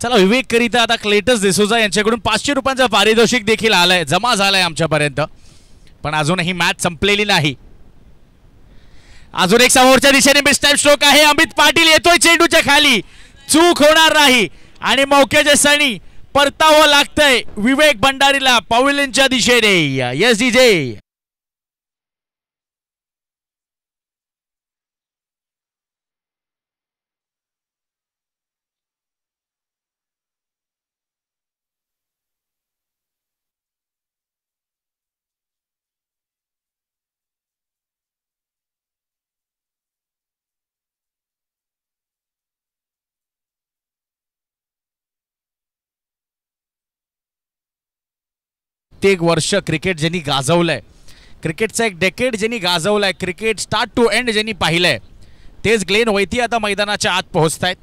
चला विवेक करिता आता क्लेटस डिसोजा यांच्याकडून 500 रुपयांचं पारितोषिक देखील आलंय, जमा झालंय आमच्यापर्यंत. पण अजूनही मॅच संपलेली नाही. अजून एक समोरच्या दिशेने मिस्टाइम स्ट्रोक आहे. अमित पाटील येतोय चेंडूच्या खाली. चूक होणार नाही आणि मौक्याच्या सणी परतावं लागतंय विवेक भंडारीला पवेलियनच्या दिशेने. Yes DJ. कित्येक वर्ष क्रिकेट ज्यांनी गाजवलंय, क्रिकेटचा एक डेकेड ज्यांनी गाजवलाय, क्रिकेट स्टार्ट टू एंड ज्यांनी पाहिलंय, तेच ग्लेन वैती आता मैदानाच्या आत पोहोचतायत.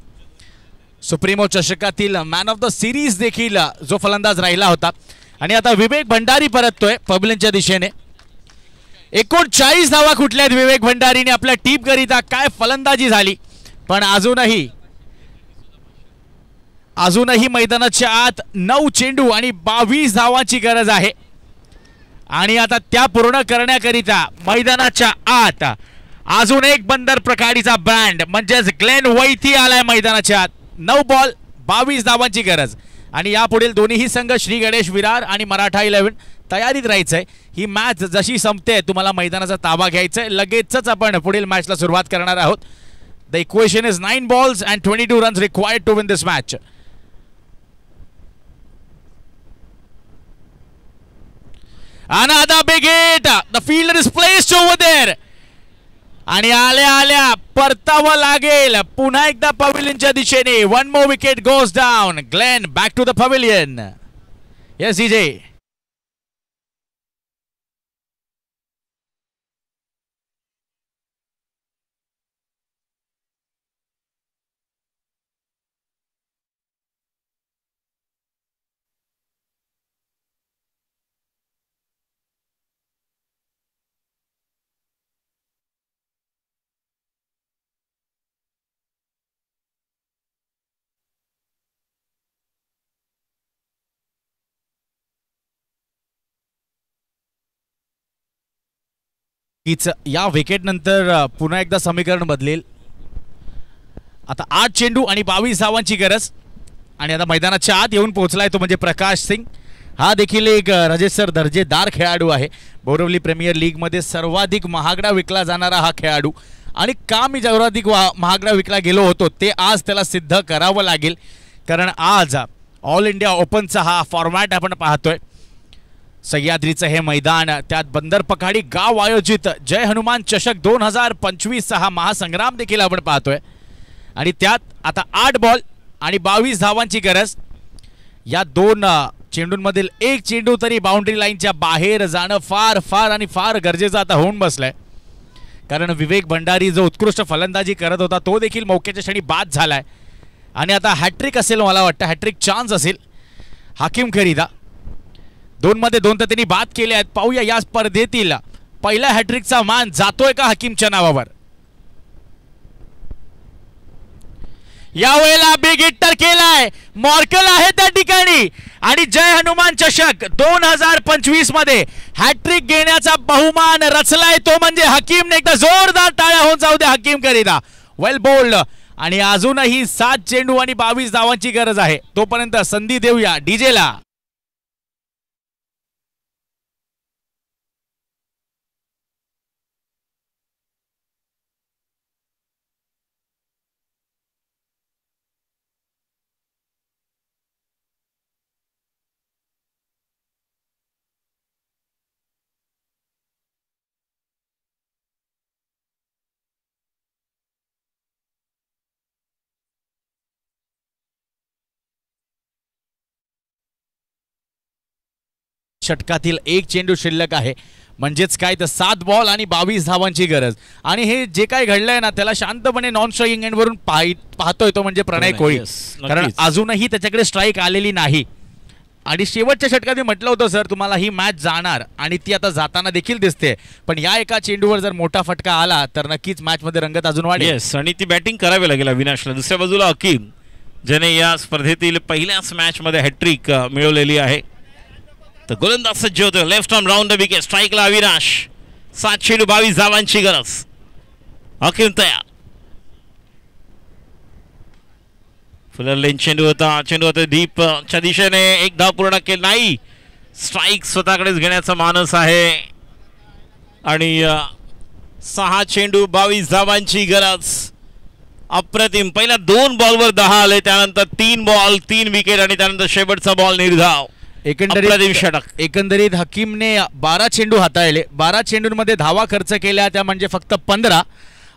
सुप्रीमो चषकातील मॅन ऑफ द सिरीज देखील जो फलंदाज राहिला होता आणि आता विवेक भंडारी परततोय पवेलियनच्या दिशेने. 39 धावा कुठल्यात विवेक भंडारीने आपल्या टीम करिता. काय फलंदाजी झाली, पण अजूनही मैदानाच्या आत 9 चेंडू आणि 22 धावांची गरज आहे. आणि आता त्या पूर्ण करण्याकरिता मैदानाच्या आत अजून एक बंदर प्रकारीचा बँड म्हणजेच ग्लेन वैती आलाय मैदानाच्या आत. 9 बॉल 22 धावांची गरज. आणि यापुढील दोन्हीही संघ श्री गणेश विरार आणि मराठा 11 तयारीत राहायचंय. ही मॅच जशी संपते तुम्हाला मैदानाचा ताबा घ्यायचा आहे. लगेचच आपण पुढील मॅचला सुरुवात करणार आहोत. The equation is 9 balls and 22 runs required to win this match. Another big hit. The fielder is placed over there. आणि आल्या परतावं लागेल पुन्हा एकदा पवेलियनच्या दिशेने. 1 more wicket goes down. Glenn back to the pavilion. Yes, DJ. या wicket नंतर पुन्हा एकदा समीकरण बदलेल. आता 8 चेंडू आणि 22 धावांची गरज. आणि आता मैदानाच्या आत येऊन पोहोचलाय तो म्हणजे प्रकाश सिंग. हा देखील एक रजेसर दर्जेदार खेळाडू आहे. बोरिवली प्रीमियर लीग मध्ये सर्वाधिक महागडा विकला जाणारा हा खेळाडू. आणि का मी सर्वाधिक महागडा विकला गेलो होतो ते आज त्याला सिद्ध करावं लागेल. कारण आज ऑल इंडिया ओपनचा हा फॉर्मॅट आपण पाहतोय. सह्याद्रीचं हे मैदान, त्यात बंदर पखाडी गाव आयोजित जय हनुमान चषक 2025 हा महासंग्राम देखील आपण पाहतोय. आणि त्यात आता 8 बॉल आणि 22 धावांची गरज. या 2 चेंडूंमधील एक चेंडू तरी बाउंड्री लाईनच्या बाहेर जाणं फार फार आणि फार गरजेचं आता होऊन बसलंय. कारण विवेक भंडारी जो उत्कृष्ट फलंदाजी करत होता तो देखील मौक्याच्या क्षणी बाद झालाय. आणि आता हॅट्रिक असेल, मला वाटतं हॅट्रिक चान्स असेल हाकीम करिता. 2 मध्ये 2 तर त्यांनी बाद केले आहेत. पाहूया या स्पर्धेतील पहिल्या हॅट्रिकचा मान जातोय का हकीमच्या नावावर. यावेळेला बिग हिट तर केलाय, मॉर्कल आहे त्या ठिकाणी. आणि जय हनुमान चषक 2025 मध्ये हॅट्रिक घेण्याचा बहुमान रचलाय तो म्हणजे हकीमने. एकदा जोरदार टाळ्या होऊन जाऊ दे हकीम करिता. वेल बोल्ड. आणि अजूनही 7 चेंडू आणि 22 धावांची गरज आहे. तोपर्यंत संधी देऊया डीजेला. षटकातील 1 चेंडू शिल्लक आहे. म्हणजेच काय तर 7 बॉल आणि 22 धावांची गरज. आणि हे जे काय घडलंय ना त्याला शांतपणे नॉन स्ट्रायकिंग एंडवरून पाहतोय तो म्हणजे प्रणय कोळी. कारण अजूनही त्याच्याकडे स्ट्राईक आलेली नाही. आणि शेवटच्या षटकात मी म्हटलं होतं सर तुम्हाला ही मॅच जाणार आणि ती आता जाताना देखील दिसते. पण या एका चेंडूवर जर मोठा फटका आला तर नक्कीच मॅच मध्ये रंगत अजून वाढेल. आणि ती बॅटिंग करावी लागेल अविनाशला. दुसऱ्या बाजूला हकीम ज्याने या स्पर्धेतील पहिल्याच मॅच मध्ये हॅट्रिक मिळवलेली आहे. तर गोलंदाज सज्ज होतो. Left arm round the wicket. स्ट्राईकला अविनाश. 7 चेंडू 22 धावांची गरज. हकीम तयार. फुलर लेन चेंडू होता डीपच्या दिशेने. 1 धाव पूर्ण केली नाही. स्ट्राईक स्वतःकडेच घेण्याचा मानस आहे. आणि 6 चेंडू 22 धावांची गरज. अप्रतिम. पहिल्या 2 बॉलवर 10 आले, त्यानंतर 3 बॉल 3 विकेट आणि त्यानंतर शेवटचा बॉल निर्धाव. एकंदरीत हकीमने 12 चेंडू हाताळले. 12 चेंडूंमध्ये धावा खर्च केल्या त्या म्हणजे फक्त 15.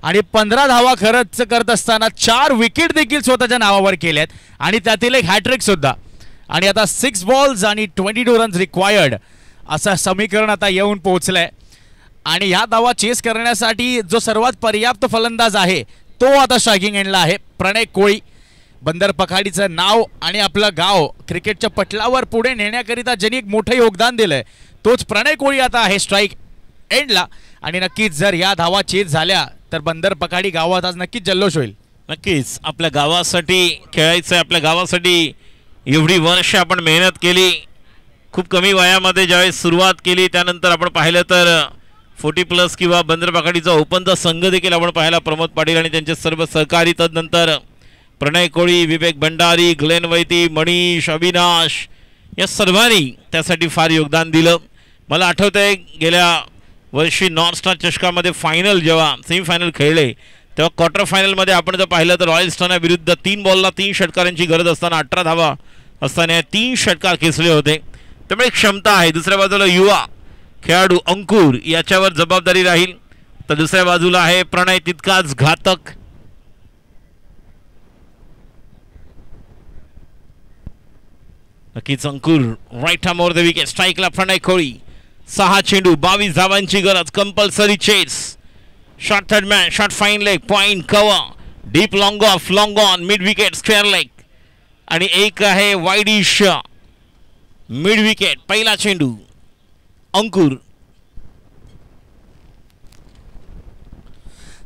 आणि 15 धावा खर्च करत असताना 4 विकेट देखील स्वतःच्या नावावर केल्यात आणि त्यातील एक हॅट्रिक सुद्धा. आणि आता 6 बॉल्स आणि 22 रन्स रिक्वायर्ड. असं समीकरण आता येऊन पोहोचलंय आणि या धावा चेस करण्यासाठी जो सर्वात पर्याप्त फलंदाज आहे तो आता स्ट्रायकिंग एंडला आहे प्रणय कोळी. बंदर पखाडीचं नाव आणि आपलं गाव क्रिकेटच्या पटलावर पुढे नेण्याकरिता ज्यांनी एक मोठं योगदान दिलंय तोच प्रणय कोळी आता आहे स्ट्राईक एंडला. आणि नक्कीच जर या धावा चेस झाल्या तर बंदर पखाडी गावात आज नक्कीच जल्लोष होईल. नक्कीच आपल्या गावासाठी खेळायचं, आपल्या गावासाठी एवढी वर्ष आपण मेहनत केली. खूप कमी वयामध्ये ज्यावेळेस सुरुवात केली त्यानंतर आपण पाहिलं तर 40+ किंवा बंदर पखाडीचा ओपनचा संघ देखील आपण पाहिला. प्रमोद पाटील आणि त्यांचे सर्व सहकारी, तदनंतर प्रणय कोळी, विवेक भंडारी, ग्लेन वैती, मनीष, अविनाश या सर्वांनी त्यासाठी फार योगदान दिलं. मला आठवतंय गेल्या वर्षी नॉर्थ स्टार चषकामध्ये फायनल जेव्हा सेमीफायनल खेळले तेव्हा क्वार्टर फायनलमध्ये आपण जर पाहिलं तर रॉयल स्टारना विरुद्ध 3 बॉलला 3 षटकारांची गरज असताना 18 धावा असताना 3 षटकार खेचले होते. त्यामुळे क्षमता आहे. दुसऱ्या बाजूला युवा खेळाडू अंकुर याच्यावर जबाबदारी राहील, तर दुसऱ्या बाजूला आहे प्रणय तितकाच घातक. नक्कीच Ankur right arm over the wicket. स्ट्राईकला प्रणय कोळी. 6 चेंडू 22 धावांची गरज. Compulsory chase. Short third man, short fine leg, point cover, deep long off, long on, mid wicket, square leg आणि एक आहे वाईडिश मिड विकेट. पहिला चेंडू अंकुर.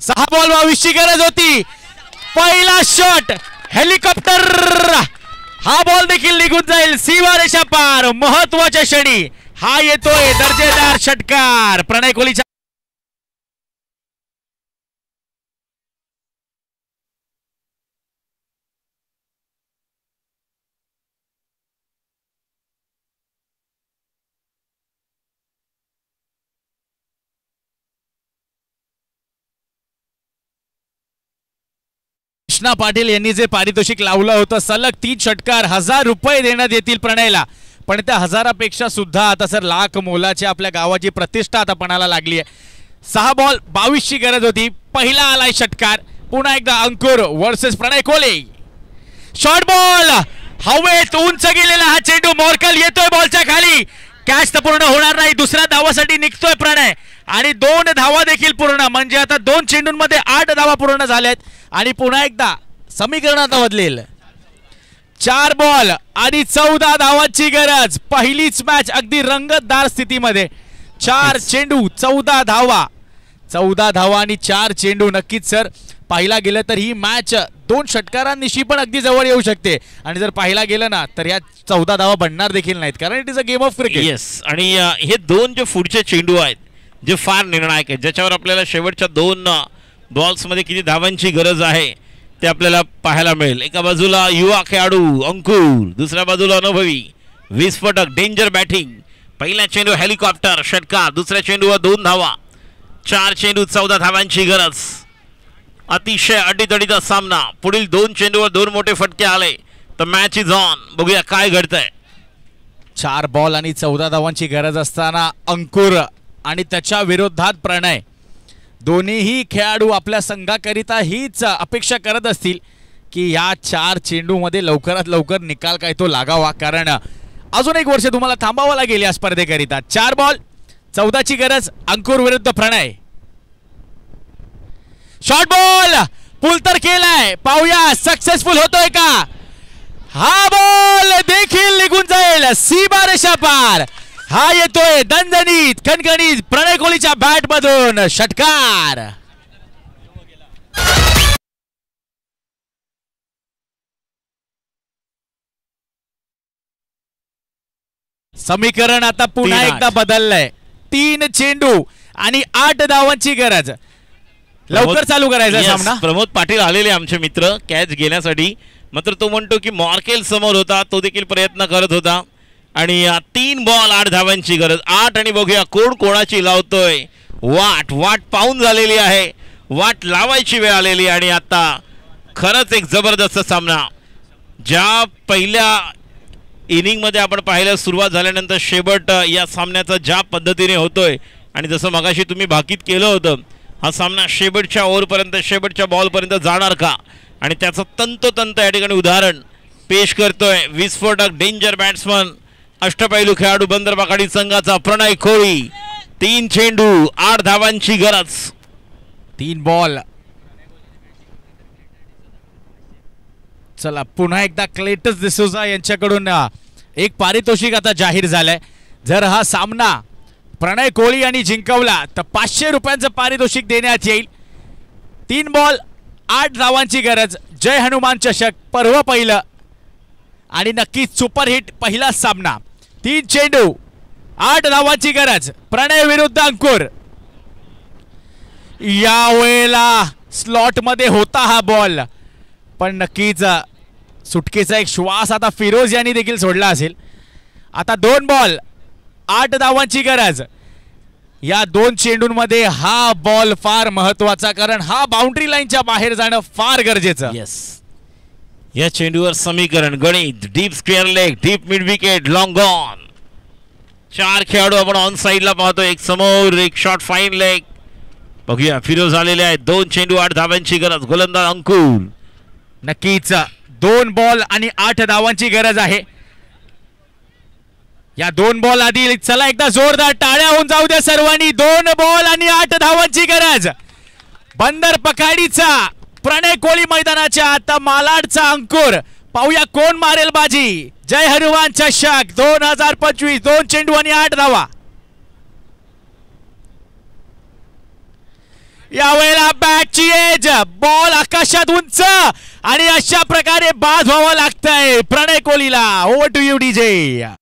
6 बॉल 22 ची गरज होती. पहिला शॉट हेलिकॉप्टर. हा बॉल देखील निघून जाईल सीमारेषा पार. महत्वाच्या क्षणी हा येतोय दर्जेदार षटकार प्रणय कोहलीच्या. कृष्णा पाटील यांनी जे पारितोषिक लावलं होतं सलग 3 षटकार 1000 रुपये देण्यात येतील प्रणयला, पण त्या 1000पेक्षा सुद्धा आता सर लाख मोलाची आपल्या गावाची प्रतिष्ठा आता पणाला लागली आहे. 6 बॉल 22 ची गरज होती. पहिला आलाय षटकार. पुन्हा एकदा अंकुर वर्सेस प्रणय कोहली. शॉर्ट बॉल हवेत उंच गेलेला हा चेंडू. मोरकल येतोय बॉलच्या खाली. कॅच तर पूर्ण होणार नाही. दुसऱ्या धावासाठी निघतोय प्रणय आणि 2 धावा देखील पूर्ण, म्हणजे आता 2 चेंडूंमध्ये 8 धावा पूर्ण झाल्यात आणि पुन्हा एकदा समीकरण आता बदलेल. 4 बॉल आणि 14 धावांची गरज. पहिलीच मॅच अगदी रंगतदार स्थितीमध्ये. 4 चेंडू 14 धावा. 14 धावा आणि 4 चेंडू. नक्कीच सर पाहिला गेलं तर ही मॅच 2 षटकारांनिशी पण अगदी जवळ येऊ शकते आणि जर पाहिला गेलं ना तर या 14 धावा बनणार देखील नाहीत, कारण it is a game of cricket. Yes, आणि हे 2 जे पुढचे चेंडू आहेत जे फार निर्णायक आहेत, ज्याच्यावर आपल्याला शेवटच्या 2 बॉल्समध्ये किती धावांची गरज आहे ते आपल्याला पाहायला मिळेल. एका बाजूला युवा खेळाडू अंकुर, दुसऱ्या बाजूला अनुभवी विस्फोटक डेंजर बॅटिंग. पहिला चेंडू हेलिकॉप्टर षटकार, दुसऱ्या चेंडूवर 2 धावा. 4 चेंडू 14 धावांची गरज. अतिशय अडीतडीचा सामना. पुढील 2 चेंडूवर 2 मोठे फटके आले तर मॅच इज ऑन. बघूया काय घडतंय. 4 बॉल आणि 14 धावांची गरज असताना अंकुर आणि त्याच्या विरोधात प्रणय. दोन्हीही खेळाडू आपल्या संघाकरिता हीच अपेक्षा करत असतील की या 4 चेंडूमध्ये लवकरात लवकर निकाल काय तो लागावा, कारण अजून 1 वर्ष तुम्हाला थांबावं लागेल या स्पर्धेकरिता. 4 बॉल 14 ची गरज. अंकुर विरुद्ध प्रणय. शॉर्ट बॉल पुल तर केलाय. पाहूया सक्सेसफुल होतोय का. हा बॉल देखील निघून जाईल सीमारेषा पार. हा येतोय दणदणीत खणखणीत प्रणय कोहलीच्या बॅट मधून षटकार. समीकरण आता पुन्हा एकदा बदललंय. 3 चेंडू आणि 8 धावांची गरज. लवकर चालू करायचा सामना. प्रमोद पाटील आलेले आमचे मित्र कॅच घेण्यासाठी, मात्र तो म्हणतो की मॉर्केल समोर होता, तो देखील प्रयत्न करत होता आणि 3 बॉल 8 धावांची गरज. 8 आणि बघूया कोण कोणाची लावतोय. वाट पाहून झालेली आहे. वाट लावायची वेळ आलेली आणि आता खरंच एक जबरदस्त सामना. ज्या पहिल्या इनिंगमध्ये आपण पाहिलं सुरुवात झाल्यानंतर शेवट या सामन्याचा ज्या पद्धतीने होतोय आणि जसं मगाशी तुम्ही भाकीत केलं होतं हा सामना शेवटच्या ओव्हरपर्यंत शेवटच्या बॉलपर्यंत जाणार का, आणि त्याचं तंतोतंत या ठिकाणी उदाहरण पेश करतोय विस्फोटक डेंजर बॅट्समन अष्टपैलू खेळाडू बंदर पखाडी संघाचा प्रणय कोळी. 3 चेंडू 8 धावांची गरज. 3 बॉल. चला पुन्हा एकदा क्लेटस डिसोजा यांच्याकडून एक पारितोषिक आता जाहीर झालंय. जर हा सामना प्रणय कोळी यांनी जिंकवला तर 500 रुपयांचं पारितोषिक देण्यात येईल. 3 बॉल 8 धावांची गरज. जय हनुमान चषक पर्व पहिलं आणि नक्कीच सुपरहिट पहिलाच सामना. 3 चेंडू 8 धावांची गरज. प्रणय विरुद्ध अंकुर. यावेळेला स्लॉट मध्ये होता हा बॉल, पण नक्कीच सुटकेचा एक श्वास आता फिरोज यांनी देखील सोडला असेल. आता 2 बॉल 8 धावांची गरज. या 2 चेंडूंमध्ये हा बॉल फार महत्वाचा, कारण हा बाउंड्री लाईनच्या बाहेर जाणं फार गरजेचं. येस, या चेंडूवर समीकरण गणित. Deep square leg, deep mid wicket, long on. 4 खेळाडू आपण ऑन साइडला पाहतो. एक समोर, एक शॉट फाईन लेग. बघूया फिरोज आलेले आहेत. 2 चेंडू 8 धावांची गरज. गोलंदाज अंकुर. नक्कीच 2 बॉल आणि 8 धावांची गरज आहे. या 2 बॉल आधी चला एकदा जोरदार टाळ्या होऊन जाऊ द्या सर्वांनी. 2 बॉल आणि 8 धावांची गरज. बंदर पखाडीचा प्रणय कोळी मैदानाच्या आता मालाडचा अंकुर. पाहूया कोण मारेल बाजी. जय हनुमान चषक 2025. 2 चेंडू आणि 8 धावा. यावेळेला बॅटची एज, बॉल आकाशात उंच आणि अशा प्रकारे बाद व्हावं लागतंय प्रणय कोहलीला. Over to you DJ.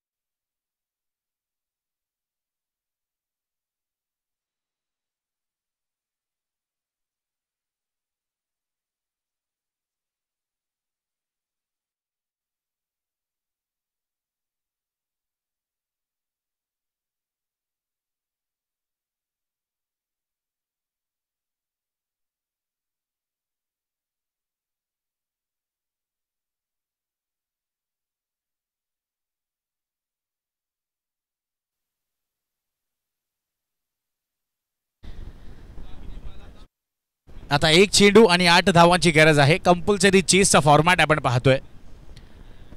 आता 1 चेंडू आणि 8 धावांची गरज आहे. कंपल्सरी चेसचा फॉर्मॅट आपण पाहतोय.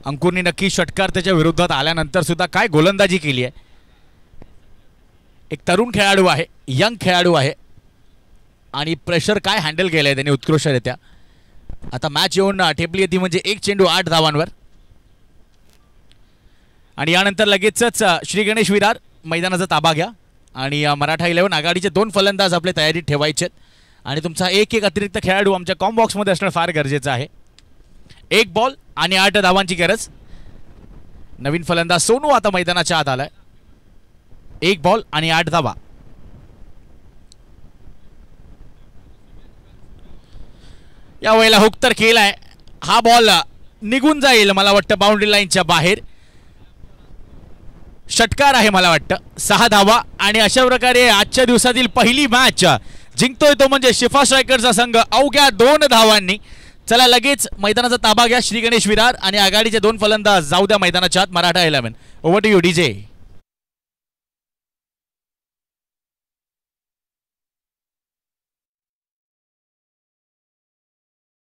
अंकुरने नक्की षटकार त्याच्या विरोधात आल्यानंतर सुद्धा काय गोलंदाजी केली आहे. एक तरुण खेळाडू आहे, यंग खेळाडू आहे आणि प्रेशर काय हँडल केलंय त्याने उत्कृष्टरित्या. आता मॅच येऊन ठेपली येते म्हणजे 1 चेंडू 8 धावांवर. आणि यानंतर लगेचच श्री गणेश विरार मैदानाचा ताबा घ्या आणि मराठा 11 आघाडीचे 2 फलंदाज आपले तयारीत ठेवायचे आणि तुमचा एक अतिरिक्त खेळाडू आमच्या कॉम बॉक्समध्ये असणं फार गरजेचं आहे. 1 बॉल आणि 8 धावांची गरज. नवीन फलंदाज सोनू आता मैदानाच्या आत आलाय. 1 बॉल आणि 8 धावा. या वेळेला हुक तर केलाय. हा बॉल निघून जाईल मला वाटतं बाउंड्री लाईनच्या बाहेर. षटकार आहे मला वाटतं. 6 धावा आणि अशा प्रकारे आजच्या दिवसातील पहिली मॅच जिंकतोय तो म्हणजे शिफा स्ट्रायकरचा संघ अवघ्या 2 धावांनी. चला लगेच मैदानाचा ताबा घ्या श्री गणेश विरार आणि आघाडीचे 2 फलंदाज जाऊ द्या मैदानाच्या आत. Maratha 11. Over to you DJ.